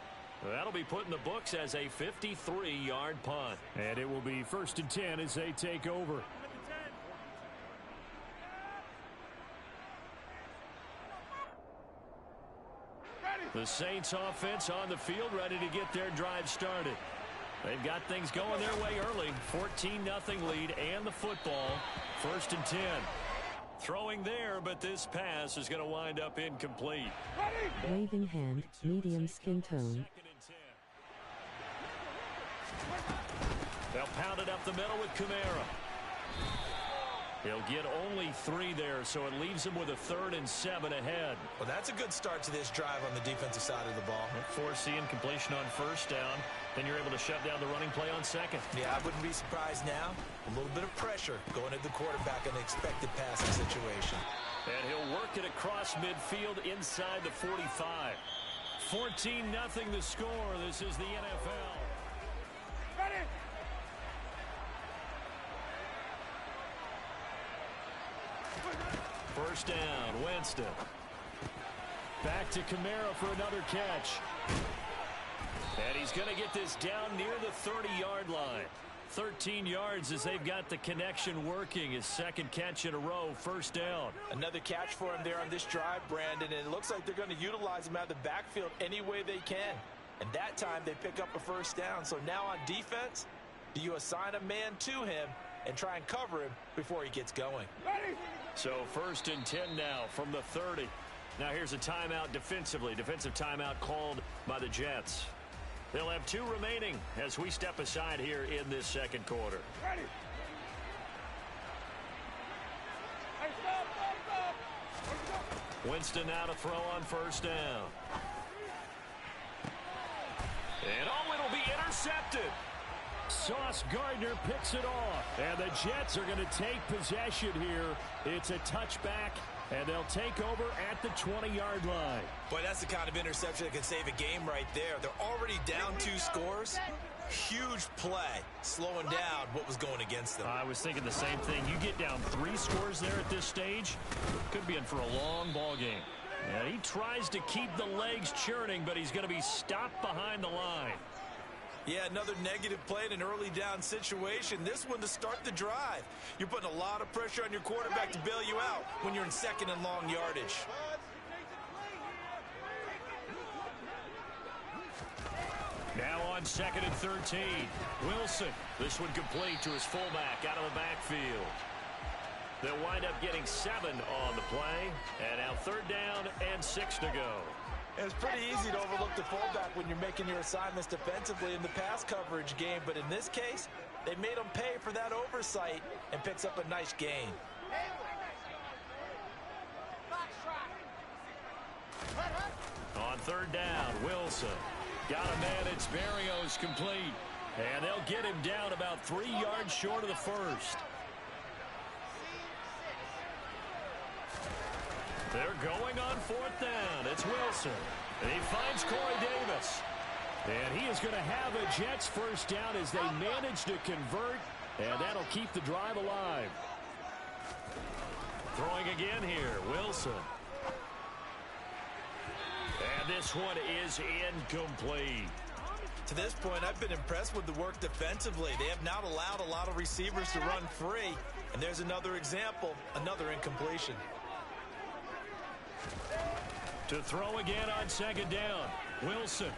That'll be put in the books as a 53-yard punt. And it will be 1st and 10 as they take over. The Saints offense on the field, ready to get their drive started. They've got things going their way early. 14-0 lead and the football. 1st and 10. Throwing there, but this pass is going to wind up incomplete. Waving hand, medium skin tone. They'll pound it up the middle with Kamara. He'll get only 3 there, so it leaves him with a 3rd and 7 ahead. Well, that's a good start to this drive on the defensive side of the ball. Force the incompletion on 1st down. Then you're able to shut down the running play on 2nd. Yeah, I wouldn't be surprised now. A little bit of pressure going at the quarterback in an expected passing situation. And he'll work it across midfield inside the 45. 14-0 the score. This is the NFL. Ready? First down, Winston. Back to Kamara for another catch. And he's going to get this down near the 30-yard line. 13 yards as they've got the connection working. His 2nd catch in a row, 1st down. Another catch for him there on this drive, Brandon, and it looks like they're going to utilize him out of the backfield any way they can. And that time they pick up a 1st down. So now on defense, do you assign a man to him and try and cover him before he gets going? Ready? So 1st and 10 now from the 30. Now here's a timeout defensively. Defensive timeout called by the Jets. They'll have 2 remaining as we step aside here in this 2nd quarter. Ready? Hey, stop. Winston now to throw on 1st down. And it'll be intercepted. Sauce Gardner picks it off. And the Jets are going to take possession here. It's a touchback, and they'll take over at the 20-yard line. Boy, that's the kind of interception that can save a game right there. They're already down 2 scores. Huge play, slowing down what was going against them. I was thinking the same thing. You get down 3 scores there at this stage, could be in for a long ball game. And he tries to keep the legs churning, but he's going to be stopped behind the line. Yeah, another negative play in an early down situation. This one to start the drive. You're putting a lot of pressure on your quarterback to bail you out when you're in 2nd and long yardage. Now on 2nd and 13. Wilson. This one complete to his fullback out of the backfield. They'll wind up getting 7 on the play. And now 3rd down and 6 to go. It's pretty easy to overlook the fullback when you're making your assignments defensively in the pass coverage game. But in this case, they made him pay for that oversight and picks up a nice gain. On 3rd down, Wilson. Got a man, it's Berrios complete. And they'll get him down about 3 yards short of the 1st. They're going on 4th down. It's Wilson. And he finds Corey Davis. And he is going to have a Jets 1st down as they manage to convert. And that'll keep the drive alive. Throwing again here, Wilson. And this one is incomplete. To this point, I've been impressed with the work defensively. They have not allowed a lot of receivers to run free. And there's another example, another incompletion. To throw again on second down, Wilson.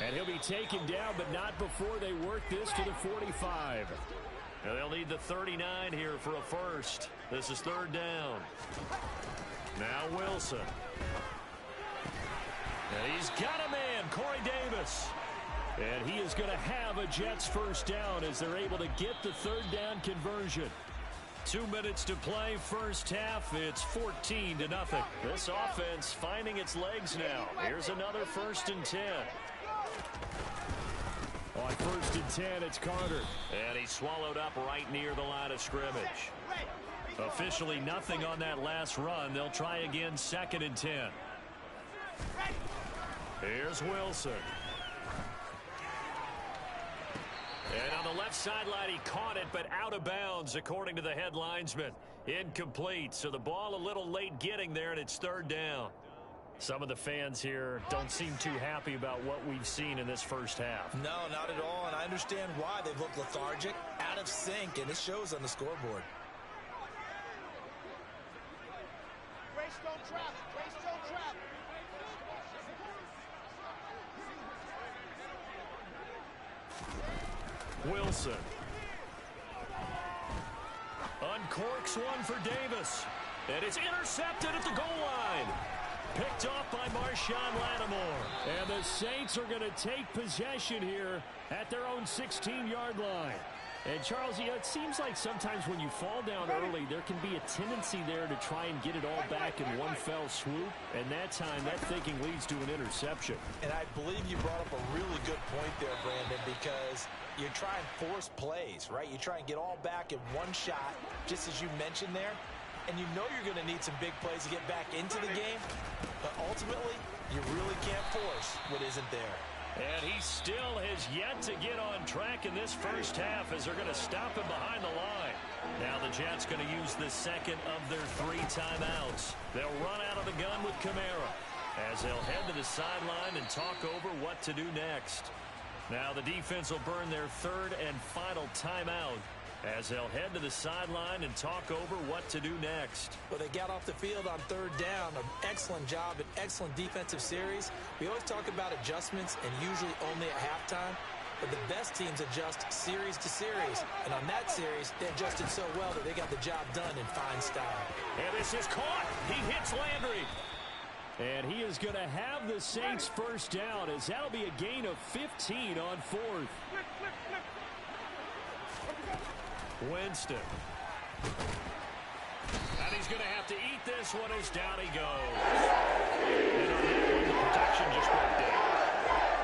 And he'll be taken down, but not before they work this to the 45. And they'll need the 39 here for a first. This is third down. Now Wilson. And he's got a man, Corey Davis. And he is going to have a Jets first down as they're able to get the third down conversion. 2 minutes to play, first half. It's 14-0. This offense finding its legs now. Here's another 1st and 10. On 1st and 10, it's Carter. And he's swallowed up right near the line of scrimmage. Officially nothing on that last run. They'll try again, 2nd and 10. Here's Wilson. And on the left sideline, he caught it, but out of bounds, according to the head linesman. Incomplete, so the ball a little late getting there, and it's third down. Some of the fans here don't seem too happy about what we've seen in this first half. No, not at all, and I understand why. They've looked lethargic, out of sync, and it shows on the scoreboard. Race don't trap. Race don't trap. Wilson. Uncorks one for Davis. And it's intercepted at the goal line. Picked off by Marshawn Lattimore. And the Saints are going to take possession here at their own 16-yard line. And, Charles, it seems like sometimes when you fall down early, there can be a tendency there to try and get it all back in one fell swoop. And that time, that thinking leads to an interception. And I believe you brought up a really good point there, Brandon, because you try and force plays, right? You try and get all back in one shot, just as you mentioned there. And you know you're going to need some big plays to get back into the game. But ultimately, you really can't force what isn't there. And he still has yet to get on track in this first half as they're going to stop him behind the line. Now the Jets going to use the second of their 3 timeouts. They'll run out of the gun with Kamara as they'll head to the sideline and talk over what to do next. Now the defense will burn their 3rd and final timeout as they'll head to the sideline and talk over what to do next. Well, they got off the field on 3rd down. An excellent job, an excellent defensive series. We always talk about adjustments and usually only at halftime. But the best teams adjust series to series. And on that series, they adjusted so well that they got the job done in fine style. And this is caught. He hits Landry. And he is going to have the Saints first down as that'll be a gain of 15 on 4th. Winston. And he's going to have to eat this one as down he goes. And on that one, the protection just broke down.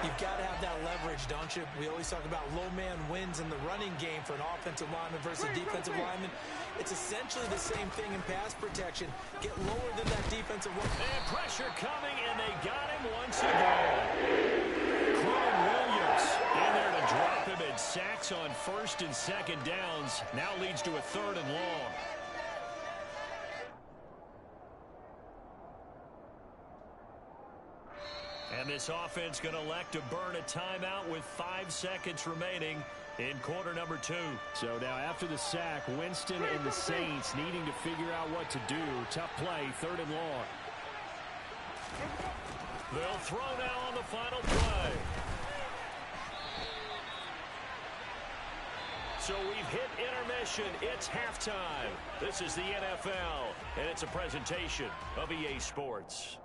You've got to have that leverage, don't you? We always talk about low man wins in the running game for an offensive lineman versus a defensive lineman. It's essentially the same thing in pass protection. Get lower than that defensive lineman. And pressure coming, and they got him once again. Williams in there to drop him, and sacks on 1st and 2nd downs. Now leads to a 3rd and long. And this offense going to elect to burn a timeout with 5 seconds remaining in quarter number 2. So now after the sack, Winston and the Saints needing to figure out what to do. Tough play, 3rd and long. They'll throw now on the final play. So we've hit intermission. It's halftime. This is the NFL, and it's a presentation of EA Sports.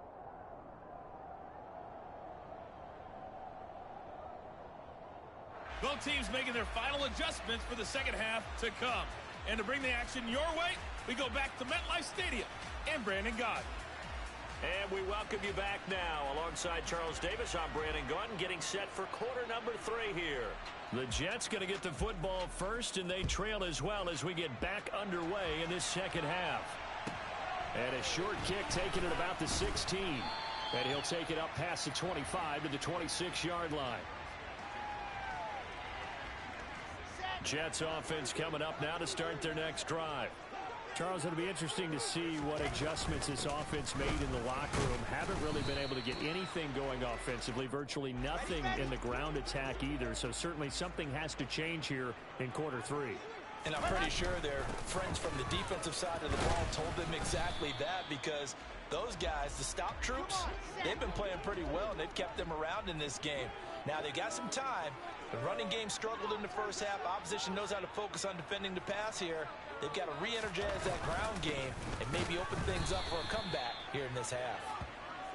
Both teams making their final adjustments for the second half to come. And to bring the action your way, we go back to MetLife Stadium and Brandon Gott. And we welcome you back now. Alongside Charles Davis, I'm Brandon Gott, getting set for quarter number 3 here. The Jets going to get the football first, and they trail as well as we get back underway in this second half. And a short kick taken at about the 16. And he'll take it up past the 25 to the 26-yard line. Jets offense coming up now to start their next drive. Charles, it'll be interesting to see what adjustments this offense made in the locker room. Haven't really been able to get anything going offensively, virtually nothing in the ground attack either. So certainly something has to change here in quarter 3. And I'm pretty sure their friends from the defensive side of the ball told them exactly that, because those guys, the stop troops, they've been playing pretty well, and they've kept them around in this game. Now, they've got some time. The running game struggled in the first half. Opposition knows how to focus on defending the pass here. They've got to re-energize that ground game and maybe open things up for a comeback here in this half.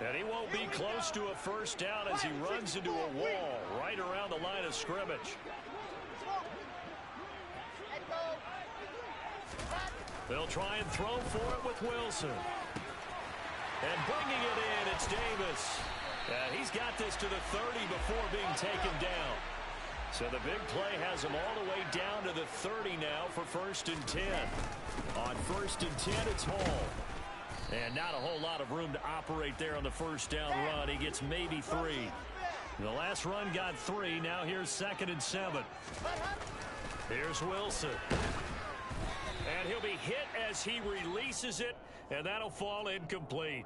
And he won't be close to a first down as he runs into a wall right around the line of scrimmage. They'll try and throw for it with Wilson. And bringing it in, it's Davis. He's got this to the 30 before being taken down. So the big play has him all the way down to the 30 now for 1st and 10. On 1st and 10, it's Hall. And not a whole lot of room to operate there on the first down run. He gets maybe 3. The last run got 3. Now here's 2nd and 7. Here's Wilson. And he'll be hit as he releases it, and that'll fall incomplete.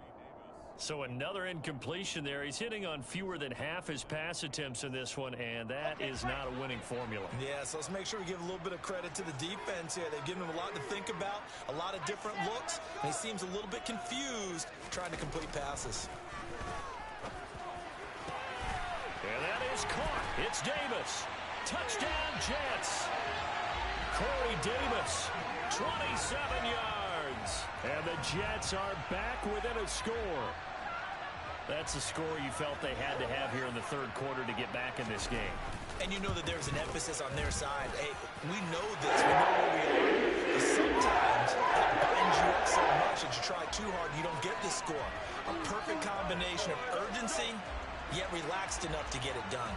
So another incompletion there. He's hitting on fewer than half his pass attempts in this one, and that is not a winning formula. Yeah, so let's make sure we give a little bit of credit to the defense here. They've given him a lot to think about, a lot of different looks, and he seems a little bit confused trying to complete passes. And that is caught. It's Davis. Touchdown, Jets. Corey Davis, 27 yards. And the Jets are back within a score. That's a score you felt they had to have here in the third quarter to get back in this game. And you know that there's an emphasis on their side. Hey, we know this. We know where we are. But sometimes it binds you up so much that you try too hard and you don't get this score. A perfect combination of urgency, yet relaxed enough to get it done.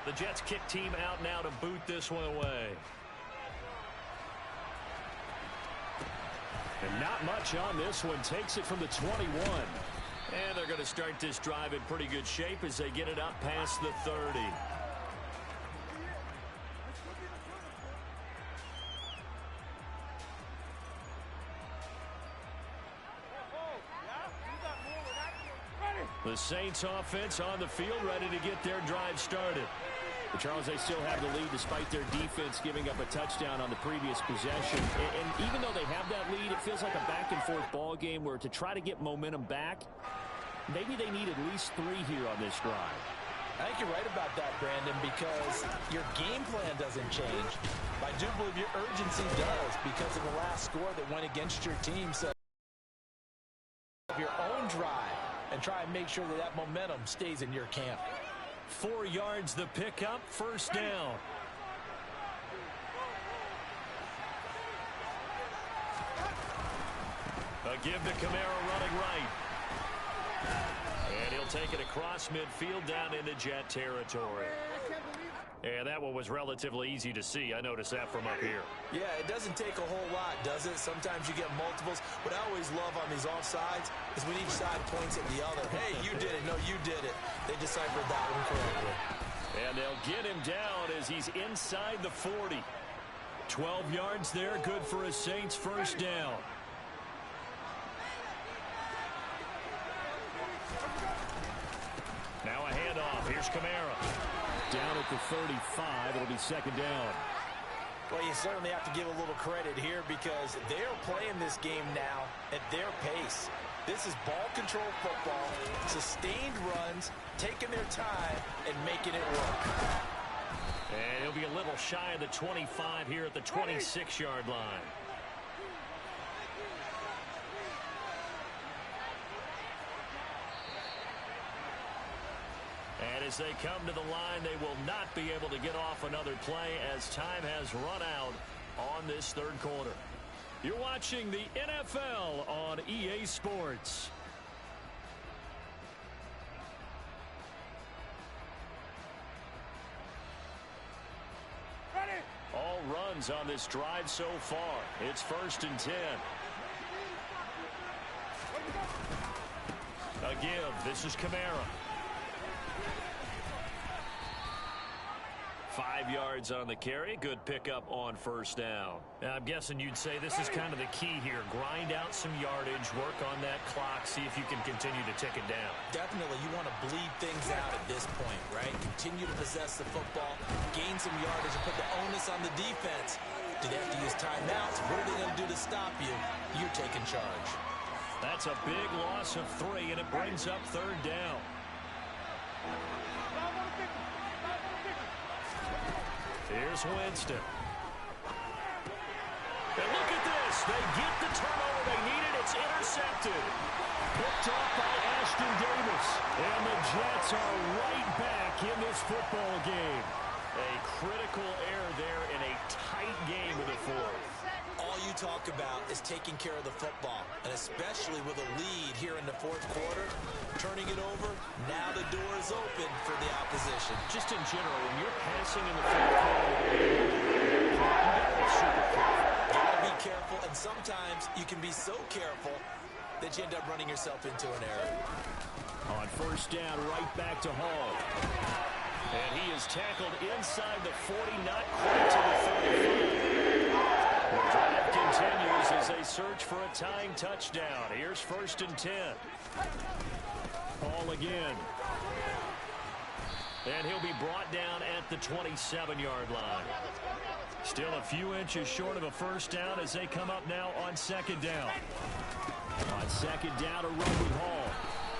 The Jets kick team out now to boot this one away. And not much on this one. Takes it from the 21. And they're going to start this drive in pretty good shape as they get it up past the 30. The Saints offense on the field, ready to get their drive started. But Charles, they still have the lead despite their defense giving up a touchdown on the previous possession. And even though they have that lead, it feels like a back-and-forth ball game where to try to get momentum back, maybe they need at least 3 here on this drive. I think you're right about that, Brandon, because your game plan doesn't change. I do believe your urgency does because of the last score that went against your team. So your own drive and try and make sure that that momentum stays in your camp. 4 yards the pickup, first down. A give to Kamara running right. And he'll take it across midfield down into Jet territory. And that one was relatively easy to see. I noticed that from up here. Yeah, it doesn't take a whole lot, does it? Sometimes you get multiples. What I always love on these offsides is when each side points at the other. Hey, you did it. No, you did it. They deciphered that one correctly. And they'll get him down as he's inside the 40. 12 yards there, good for a Saints first down. Now a handoff. Here's Kamara. Down at the 35. It'll be second down. Well, you certainly have to give a little credit here because they're playing this game now at their pace. This is ball control football, sustained runs, taking their time, and making it work. And he'll be a little shy of the 25 here at the 26-yard line. And as they come to the line, they will not be able to get off another play as time has run out on this third quarter. You're watching the NFL on EA Sports. All runs on this drive so far. It's 1st and 10. A give. This is Kamara. 5 yards on the carry. Good pickup on first down. I'm guessing you'd say this is kind of the key here. Grind out some yardage, work on that clock, see if you can continue to tick it down. Definitely, you want to bleed things out at this point, right? Continue to possess the football, gain some yardage, and put the onus on the defense. Do they have to use timeouts? What are they going to do to stop you? You're taking charge. That's a big loss of 3, and it brings up third down. Here's Winston. And look at this. They get the turnover they needed. It's intercepted. Picked off by Ashton Davis. And the Jets are right back in this football game. A critical error there in a tight game of the fourth. All you talk about is taking care of the football, and especially with a lead here in the fourth quarter, turning it over, now the door is open for the opposition. Just in general, when you're passing in the fourth quarter, you gotta be super careful. Gotta be careful, and sometimes you can be so careful that you end up running yourself into an error. On first down, right back to Hall. And he is tackled inside the 40, not quite to the 35. The drive continues as they search for a tying touchdown. Here's 1st and 10. Ball again. And he'll be brought down at the 27-yard line. Still a few inches short of a first down as they come up now on 2nd down. On 2nd down, a run with Hall.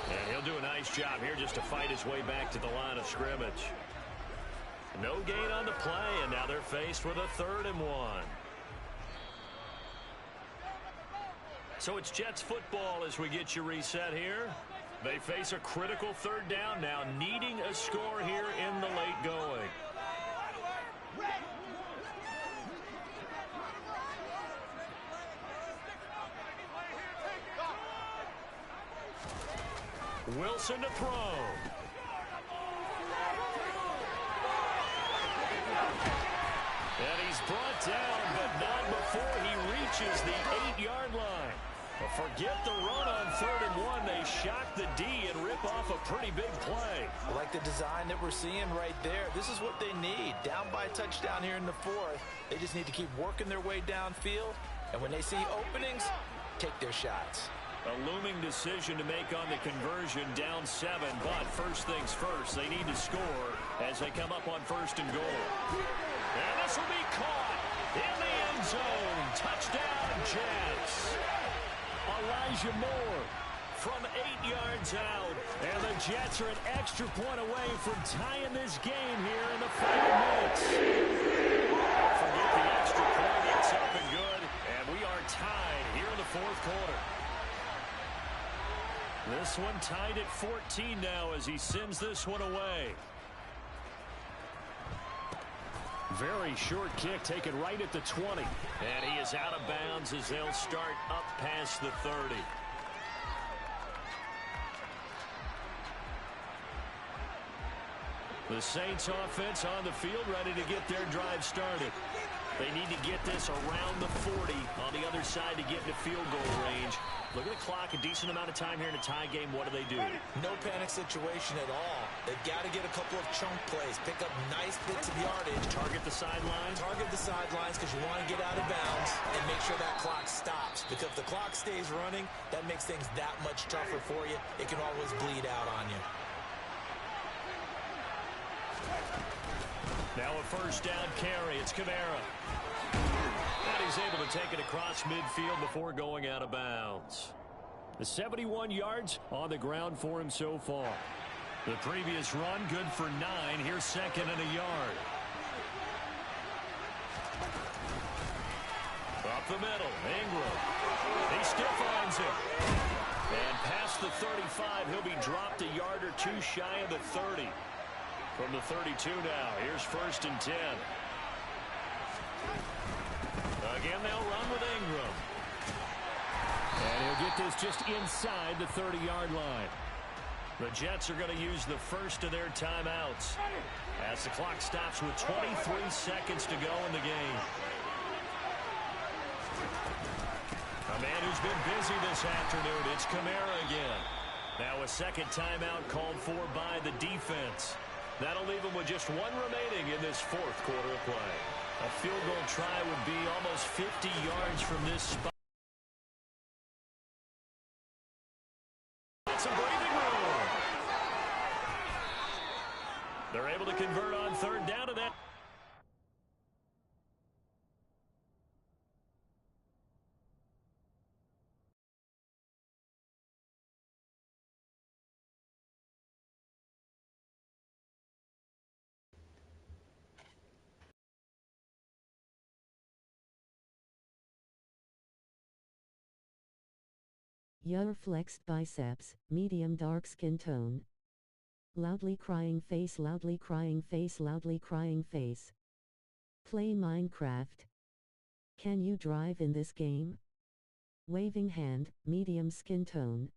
And he'll do a nice job here just to fight his way back to the line of scrimmage. No gain on the play, and now they're faced with a 3rd and 1. So it's Jets football as we get you reset here. They face a critical 3rd down now, needing a score here in the late going. Wilson to throw. And he's brought down, but not before he reaches the 8-yard line. But forget the run on 3rd and 1. They shock the D and rip off a pretty big play. I like the design that we're seeing right there. This is what they need. Down by a touchdown here in the 4th. They just need to keep working their way downfield. And when they see openings, take their shots. A looming decision to make on the conversion, down 7. But first things first, they need to score as they come up on 1st and goal. And this will be caught in the end zone. Touchdown, Jets. Elijah Moore from 8 yards out. And the Jets are an extra point away from tying this game here in the final minutes. Forget the extra point. It's up and good. And we are tied here in the 4th quarter. This one tied at 14 now as he sends this one away. Very short kick taken right at the 20. And he is out of bounds as they'll start up past the 30. The Saints offense on the field ready to get their drive started. They need to get this around the 40 on the other side to get into field goal range. Look at the clock, a decent amount of time here in a tie game. What do? No panic situation at all. They've got to get a couple of chunk plays, pick up nice bits of yardage. Target the sidelines? Target the sidelines because you want to get out of bounds and make sure that clock stops. Because if the clock stays running, that makes things that much tougher for you. It can always bleed out on you. Now a first down carry. It's Kamara. And he's able to take it across midfield before going out of bounds. The 71 yards on the ground for him so far. The previous run, good for 9. Here's 2nd and a yard. Up the middle, Ingram. He still finds him. And past the 35, he'll be dropped a yard or two shy of the 30. From the 32 now, here's 1st and 10. Again, they'll run with Ingram. And he'll get this just inside the 30-yard line. The Jets are going to use the first of their timeouts as the clock stops with 23 seconds to go in the game. A man who's been busy this afternoon, it's Kamara again. Now a second timeout called for by the defense. That'll leave them with just one remaining in this fourth quarter of play. A field goal try would be almost 50 yards from this spot. Some breathing room. They're able to convert on third down to that. Your flexed biceps, medium dark skin tone. Loudly crying face, loudly crying face, loudly crying face. Play Minecraft. Can you drive in this game? Waving hand, medium skin tone.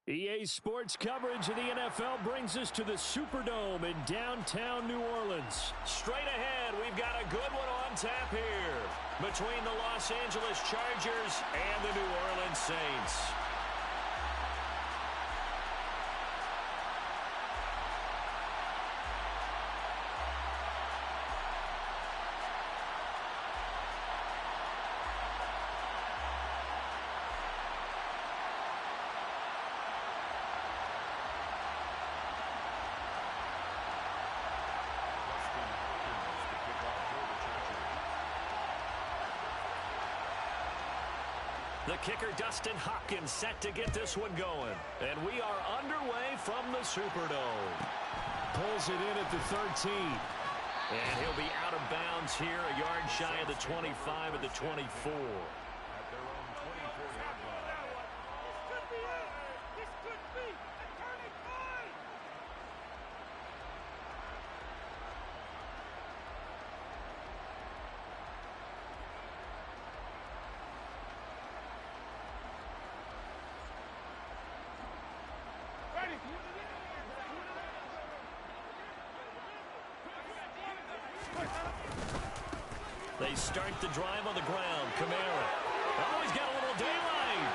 EA Sports coverage of the NFL brings us to the Superdome in downtown New Orleans. Straight ahead, we've got a good one on tap here between the Los Angeles Chargers and the New Orleans Saints. The kicker, Dustin Hopkins, set to get this one going. And we are underway from the Superdome. Pulls it in at the 13. And he'll be out of bounds here, a yard shy of the 25 at the 24. They start the drive on the ground. Kamara. Oh, he's got a little daylight.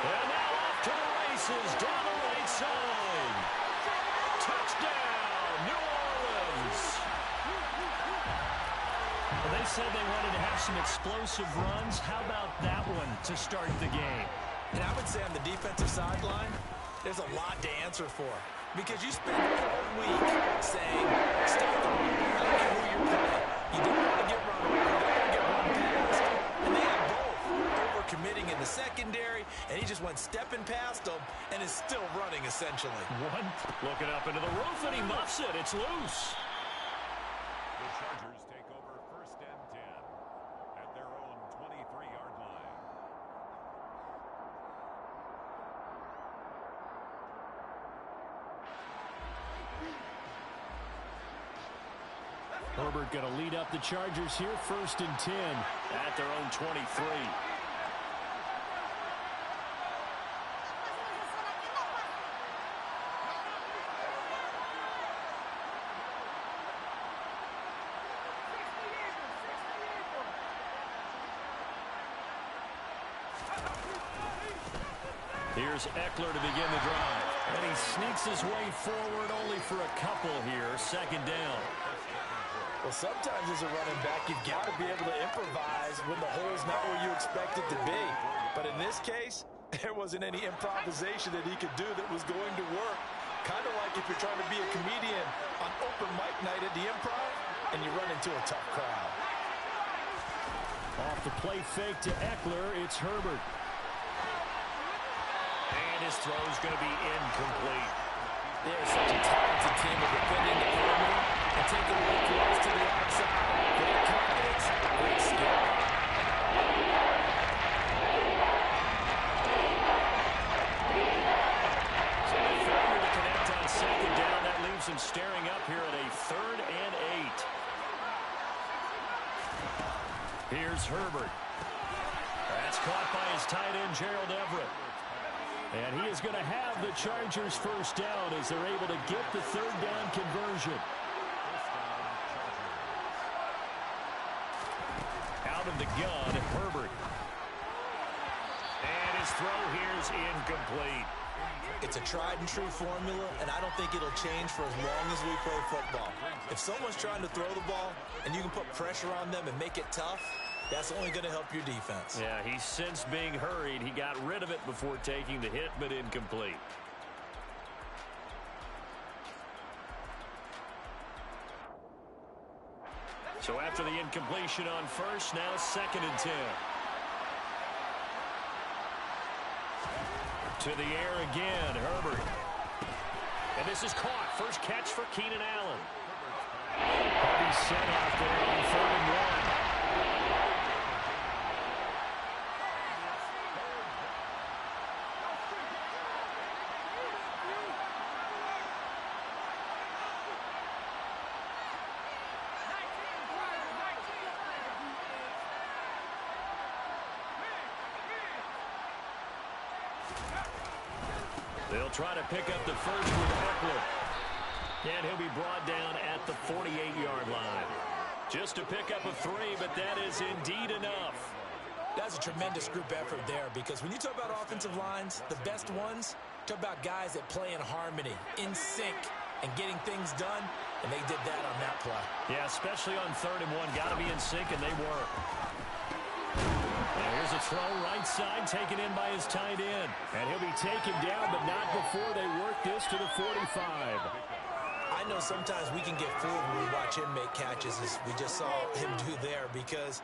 And now off to the races down the right side. Touchdown, New Orleans. Well, they said they wanted to have some explosive runs. How about that one to start the game? And I would say on the defensive sideline, there's a lot to answer for. Because you spend all week saying, stop the run. I don't care who you're playing. You don't want to get run over. You don't want to get run past. And they had both. Over-committing in the secondary, and he just went stepping past them and is still running, essentially. One looking up into the roof, and he muffs it. It's loose. The Chargers take over 1st and 10 at their own 23-yard line. Herbert going to lead up the Chargers here, 1st and 10. At their own 23. Here's Eckler to begin the drive. And he sneaks his way forward only for a couple here. Second down. Well, sometimes as a running back, you've got to be able to improvise when the hole's not where you expect it to be. But in this case, there wasn't any improvisation that he could do that was going to work. Kind of like if you're trying to be a comedian on open mic night at the Improv and you run into a tough crowd. Off the play fake to Eckler, it's Herbert. And his throw's going to be incomplete. They're such a talented team of defending the perimeter and taking away throws to the outside. Great confidence, great skill. So the failure to connect on second down, that leaves him staring up here at a 3rd and 8. Here's Herbert. That's caught by his tight end, Gerald Everett. And he is going to have the Chargers first down as they're able to get the 3rd down conversion. Out of the gun, Herbert. And his throw here is incomplete. It's a tried and true formula, and I don't think it'll change for as long as we play football. If someone's trying to throw the ball and you can put pressure on them and make it tough, that's only going to help your defense. Yeah, he sensed being hurried. He got rid of it before taking the hit, but incomplete. So after the incompletion on first, now 2nd and 10. To the air again, Herbert. And this is caught. First catch for Keenan Allen. Heavy set off there on 3rd and 1. They'll try to pick up the first with Eckler. And he'll be brought down at the 48-yard line. Just to pick up a 3, but that is indeed enough. That's a tremendous group effort there, because when you talk about offensive lines, the best ones, talk about guys that play in harmony, in sync, and getting things done, and they did that on that play. Yeah, especially on 3rd and 1. Got to be in sync, and they were. Now here's a throw right side, taken in by his tight end. And he'll be taken down, but not before they work this to the 45. I know sometimes we can get fooled when we watch him make catches, as we just saw him do there, because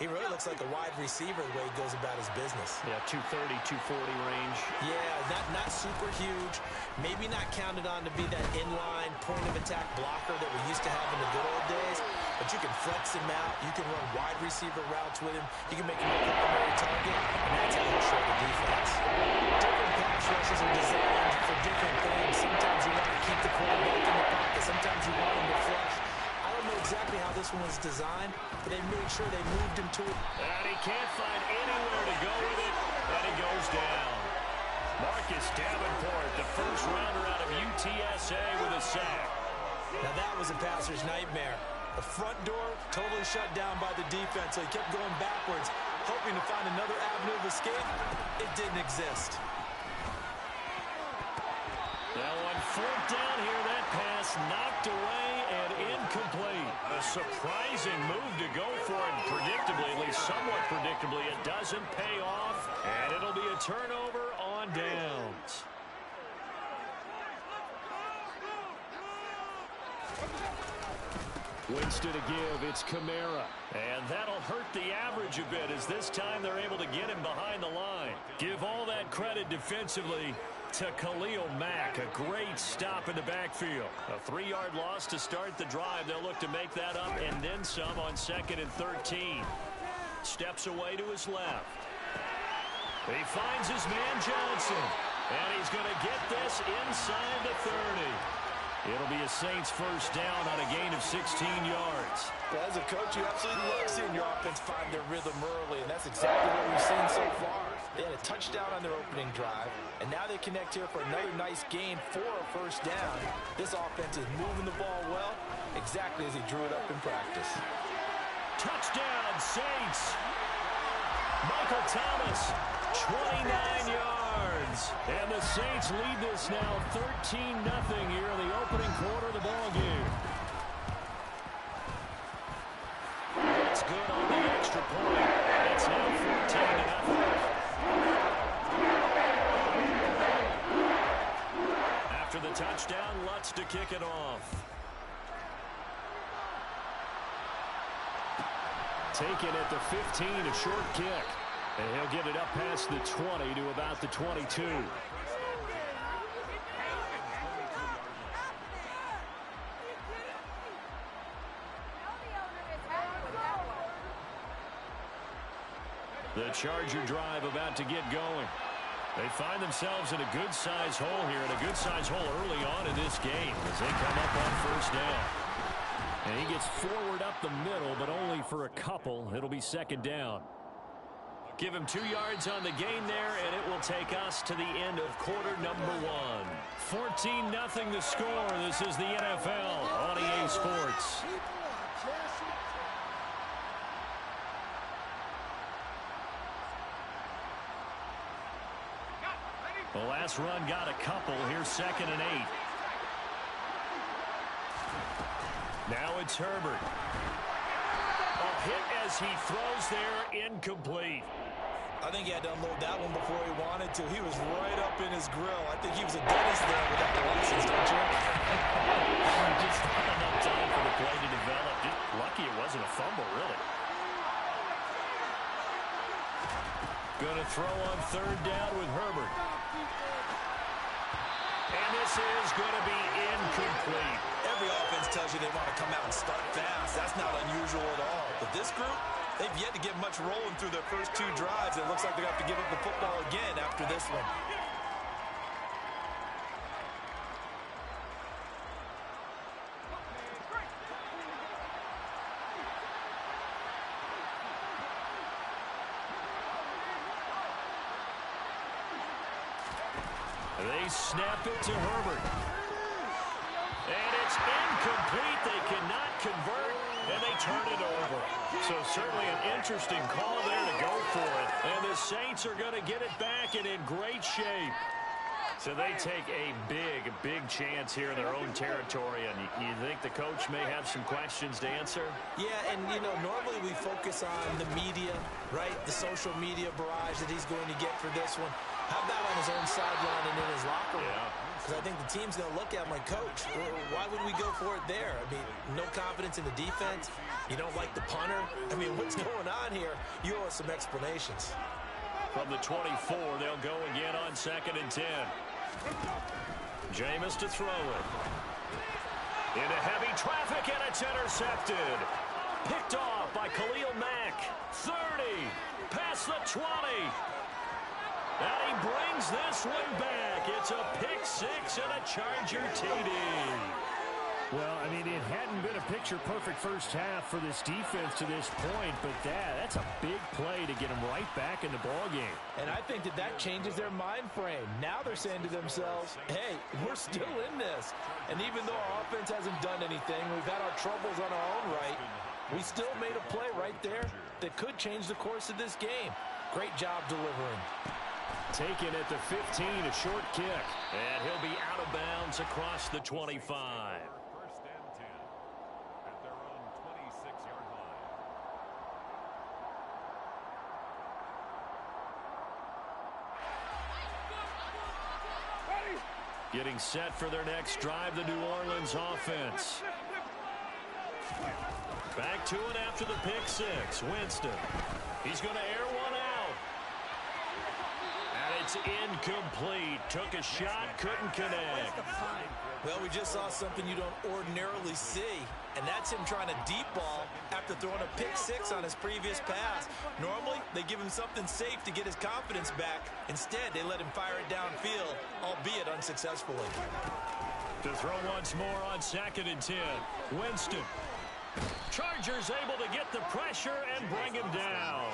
he really looks like a wide receiver the way he goes about his business. Yeah, 230, 240 range. Yeah, not super huge. Maybe not counted on to be that inline point-of-attack blocker that we used to have in the good old days. But you can flex him out. You can run wide receiver routes with him. You can make him a primary target, and that's how he'll show the defense. Different pass rushes are designed for different things. Sometimes you want to keep the quarterback in the pocket. Sometimes you want him to flush. I don't know exactly how this one was designed, but they made sure they moved him to it. And he can't find anywhere to go with it, and he goes down. Marcus Davenport, the first rounder out of UTSA with a sack. Now that was a passer's nightmare. The front door totally shut down by the defense, so he kept going backwards, hoping to find another avenue of escape. It didn't exist. Now on 4th down here, that pass knocked away and incomplete. A surprising move to go for it, predictably, at least somewhat predictably. It doesn't pay off, and it'll be a turnover on downs. Winston to give, it's Kamara. And that'll hurt the average a bit, as this time they're able to get him behind the line. Give all that credit defensively to Khalil Mack. A great stop in the backfield. A 3-yard loss to start the drive. They'll look to make that up and then some on 2nd and 13. Steps away to his left. He finds his man Johnson. And he's going to get this inside the 30. It'll be a Saints first down on a gain of 16 yards. Well, as a coach, you absolutely love seeing your offense find their rhythm early, and that's exactly what we've seen so far. They had a touchdown on their opening drive, and now they connect here for another nice gain for a first down. This offense is moving the ball well, exactly as he drew it up in practice. Touchdown, Saints. Michael Thomas, 29 yards. yards. And the Saints lead this now 13-0 here in the opening quarter of the ball game. It's good on the extra point. It's now 14-0. After the touchdown, Lutz to kick it off. Taken at the 15, a short kick. And he'll get it up past the 20 to about the 22. The Charger drive about to get going. They find themselves in a good-sized hole here, and a good-sized hole early on in this game as they come up on first down. And he gets forward up the middle, but only for a couple. It'll be second down. Give him 2 yards on the gain there, and it will take us to the end of quarter number 1. 14-0 the score. This is the NFL on EA Sports. The last run got a couple. Here's 2nd and 8. Now it's Herbert. A hit as he throws there, incomplete. I think he had to unload that one before he wanted to. He was right up in his grill. I think he was a dentist there without the license, don't you? Just not enough time for the play to develop. Lucky it wasn't a fumble, really. Going to throw on 3rd down with Herbert. And this is going to be incomplete. Every offense tells you they want to come out and start fast. That's not unusual at all. But this group, they've yet to get much rolling through their first 2 drives. It looks like they're going to have to give up the football again after this one. They snap it to Herbert. And it's incomplete. They cannot convert, and they turn it over. So certainly an interesting call there to go for it. And the Saints are going to get it back and in great shape. So they take a big chance here in their own territory. And you think the coach may have some questions to answer? Yeah, and, you know, normally we focus on the media, right? The social media barrage that he's going to get for this one. How about on his own sideline and in his locker room? Because I think the team's going to look at him like, Coach, why would we go for it there? I mean, no confidence in the defense. You don't like the punter. I mean, what's going on here? You owe us some explanations. From the 24, they'll go again on 2nd and 10. Jameis to throw it. Into heavy traffic, and it's intercepted. Picked off by Khalil Mack. 30. Past the 20. And he brings this one back. It's a pick-6 and a Charger TD. Well, I mean, it hadn't been a picture-perfect first half for this defense to this point, but that's a big play to get them right back in the ballgame. And I think that changes their mind frame. Now they're saying to themselves, hey, we're still in this. And even though our offense hasn't done anything, we've had our troubles on our own right, we still made a play right there that could change the course of this game. Great job delivering. Taken at the 15, a short kick. And he'll be out of bounds across the 25. First and 10 at their own 26-yard line. Getting set for their next drive, the New Orleans offense. Back to it after the pick-6. Winston. He's going to air one out. And it's incomplete. Took a shot, couldn't connect. Well, we just saw something you don't ordinarily see, and that's him trying to deep ball after throwing a pick-6 on his previous pass. Normally, they give him something safe to get his confidence back. Instead, they let him fire it downfield, albeit unsuccessfully. To throw once more on 2nd and 10. Winston. Chargers able to get the pressure and bring him down.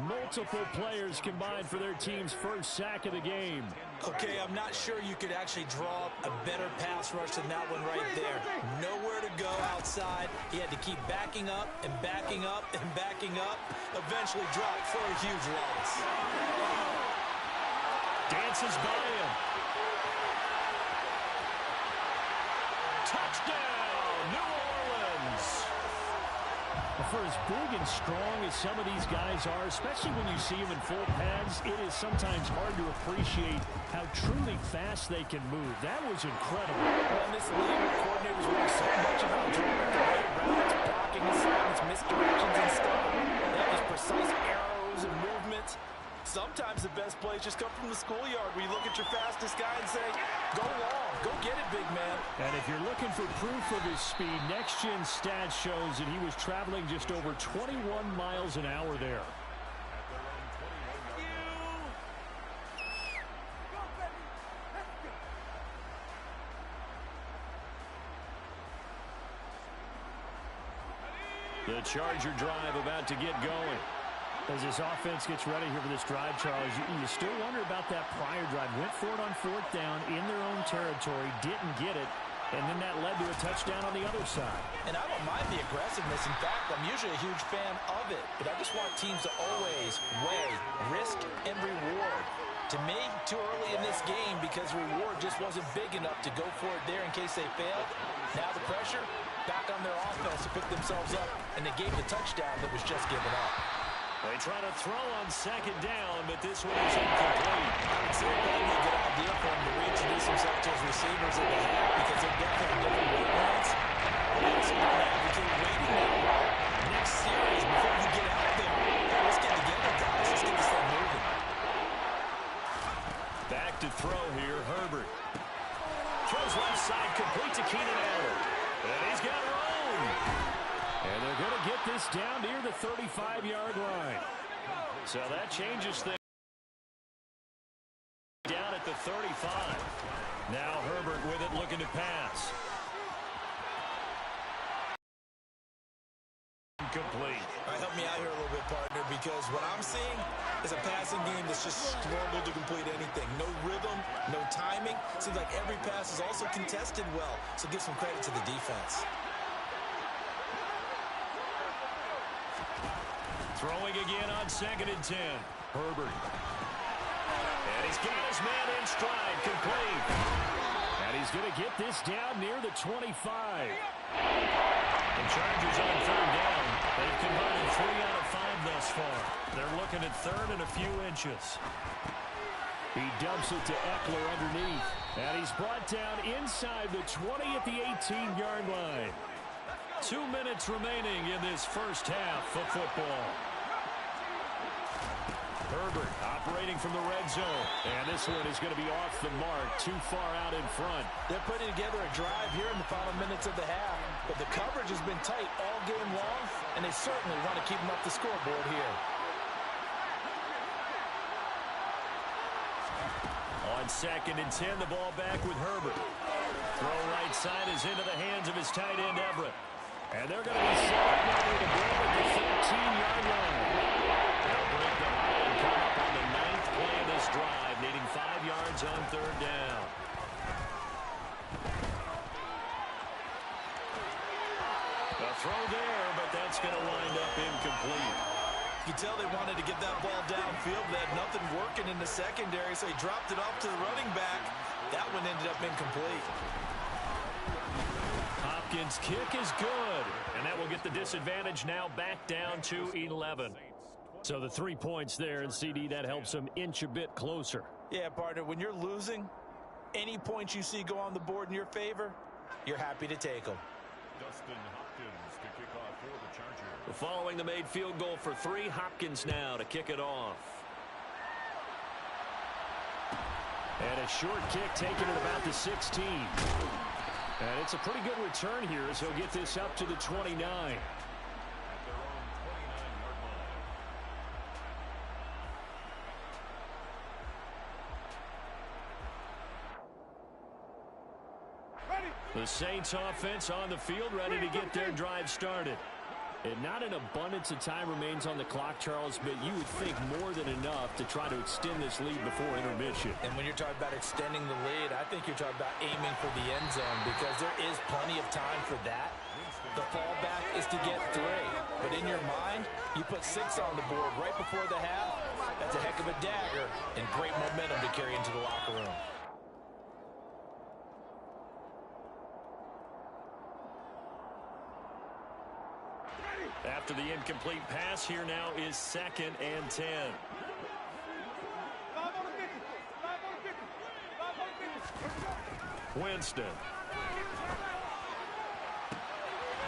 Multiple players combined for their team's first sack of the game. Okay, I'm not sure you could actually draw up a better pass rush than that one right there. Nowhere to go outside. He had to keep backing up and backing up and backing up. Eventually dropped for a huge loss. Dances by him. Touchdown, New Orleans. For as big and strong as some of these guys are, especially when you see them in full pads, it is sometimes hard to appreciate how truly fast they can move. That was incredible. Well, in this league, coordinators worry so much about drawing the right routes, blocking assignments, misdirections, and stuff. They have these precise arrows and movements. Sometimes the best plays just come from the schoolyard where you look at your fastest guy and say, go long, go get it, big man. And if you're looking for proof of his speed, Next Gen Stats shows that he was traveling just over 21 miles an hour there. The Charger drive about to get going. As this offense gets ready here for this drive, Charles, you still wonder about that prior drive. Went for it on fourth down in their own territory, didn't get it, and then that led to a touchdown on the other side. And I don't mind the aggressiveness. In fact, I'm usually a huge fan of it. But I just want teams to always weigh risk and reward. To me, too early in this game because reward just wasn't big enough to go for it there in case they failed. Now the pressure back on their offense to pick themselves up, and they gave the touchdown that was just given up. They try to throw on second down, but this one is incomplete. It's a really good idea for him to reintroduce himself to his receivers in the half because they're definitely different weight. So I'm advocating waiting now. Next series, before you get out there, let's get together, guys. Let's get this thing moving. Back to throw here, Herbert. Throws left side, complete to Keenan Allen. And he's got room. And they're going to get this down near the 35-yard line. So that changes things down at the 35. Now Herbert with it, looking to pass. Complete. All right, help me out here a little bit, partner, because what I'm seeing is a passing game that's just struggled to complete anything. No rhythm, no timing. Seems like every pass is also contested well, so give some credit to the defense. Throwing again on 2nd and 10. Herbert. And he's got his man in stride, complete. And he's going to get this down near the 25. The Chargers on 3rd down. They've converted 3 out of 5 thus far. They're looking at 3rd and a few inches. He dumps it to Eckler underneath. And he's brought down inside the 20 at the 18-yard line. 2 minutes remaining in this first half of football. Herbert operating from the red zone. And this one is going to be off the mark, too far out in front. They're putting together a drive here in the final minutes of the half. But the coverage has been tight all game long, and they certainly want to keep them up the scoreboard here. On 2nd and 10, the ball back with Herbert. Throw right side is into the hands of his tight end, Everett. And they're going to be set up now to break at the 13-yard line. They'll break the high and come up on the 9th play of this drive, needing 5 yards on 3rd down. A throw there, but that's going to wind up incomplete. You can tell they wanted to get that ball downfield. They had nothing working in the secondary, so he dropped it off to the running back. That one ended up incomplete. Hopkins' kick is good, and that will get the disadvantage now back down to 11. So the 3 points there, and CD, that helps them inch a bit closer. Yeah, partner, when you're losing, any points you see go on the board in your favor, you're happy to take them. Dustin Hopkins to kick off for the Chargers. Following the made field goal for 3, Hopkins now to kick it off. And a short kick taken at about the 16. And it's a pretty good return here as he'll get this up to the 29. At their own 29-yard line. The Saints offense on the field, ready to get their drive started. And not an abundance of time remains on the clock, Charles, but you would think more than enough to try to extend this lead before intermission. And when you're talking about extending the lead, I think you're talking about aiming for the end zone because there is plenty of time for that. The fallback is to get 3. But in your mind, you put 6 on the board right before the half. That's a heck of a dagger and great momentum to carry into the locker room. After the incomplete pass, here now is 2nd and 10. Winston.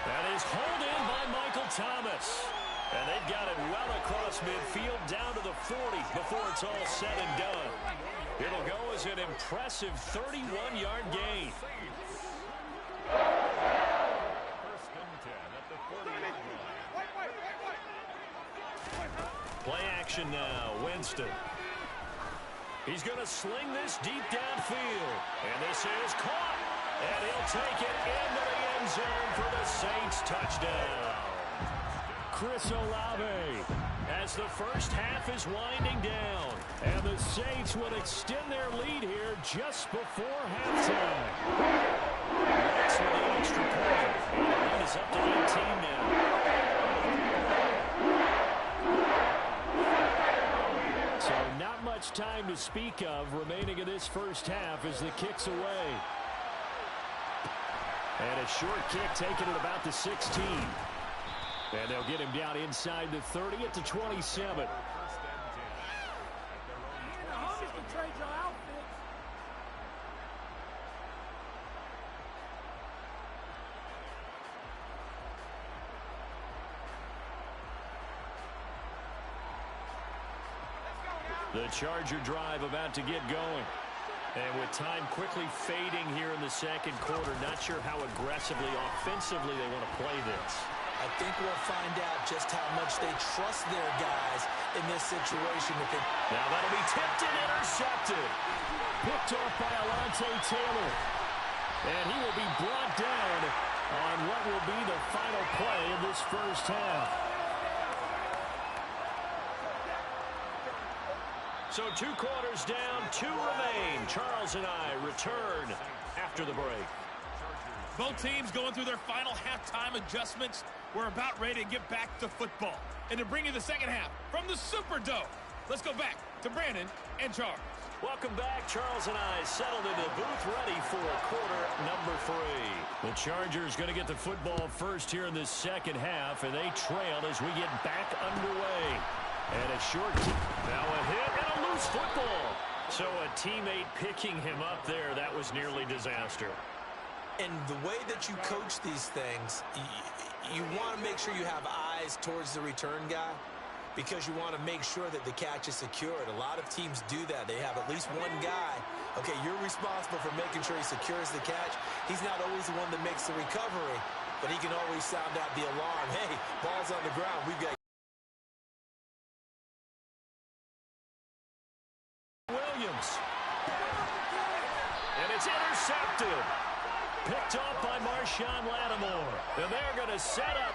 That is hauled in by Michael Thomas. And they've got it well across midfield down to the 40 before it's all said and done. It'll go as an impressive 31-yard gain. Play action now. Winston. He's going to sling this deep downfield. And this is caught. And he'll take it into the end zone for the Saints touchdown. Chris Olave as the first half is winding down. And the Saints will extend their lead here just before halftime. That's for the extra point. And the lead is up to 18 now. So not much time to speak of remaining in this first half as the kick's away. And a short kick taken at about the 16. And they'll get him down inside the 30 at the 27. The Charger drive about to get going. And with time quickly fading here in the second quarter, not sure how aggressively, offensively they want to play this. I think we'll find out just how much they trust their guys in this situation. Now that'll be tipped and intercepted. Picked off by Alontae Taylor. And he will be brought down on what will be the final play of this first half. So 2 quarters down, 2 remain. Charles and I return after the break. Both teams going through their final halftime adjustments. We're about ready to get back to football. And to bring you the second half from the Superdome, let's go back to Brandon and Charles. Welcome back. Charles and I settled into the booth ready for quarter number 3. The Chargers going to get the football first here in this second half, and they trail as we get back underway. And a short kick. Now a hit and a loose football. So a teammate picking him up there, that was nearly disaster. And the way that you coach these things, you want to make sure you have eyes towards the return guy because you want to make sure that the catch is secured. A lot of teams do that. They have at least one guy. Okay, you're responsible for making sure he secures the catch. He's not always the one that makes the recovery, but he can always sound out the alarm. Hey, ball's on the ground. We've got Williams. And it's intercepted. Picked off by Marshawn Lattimore. And they're going to set up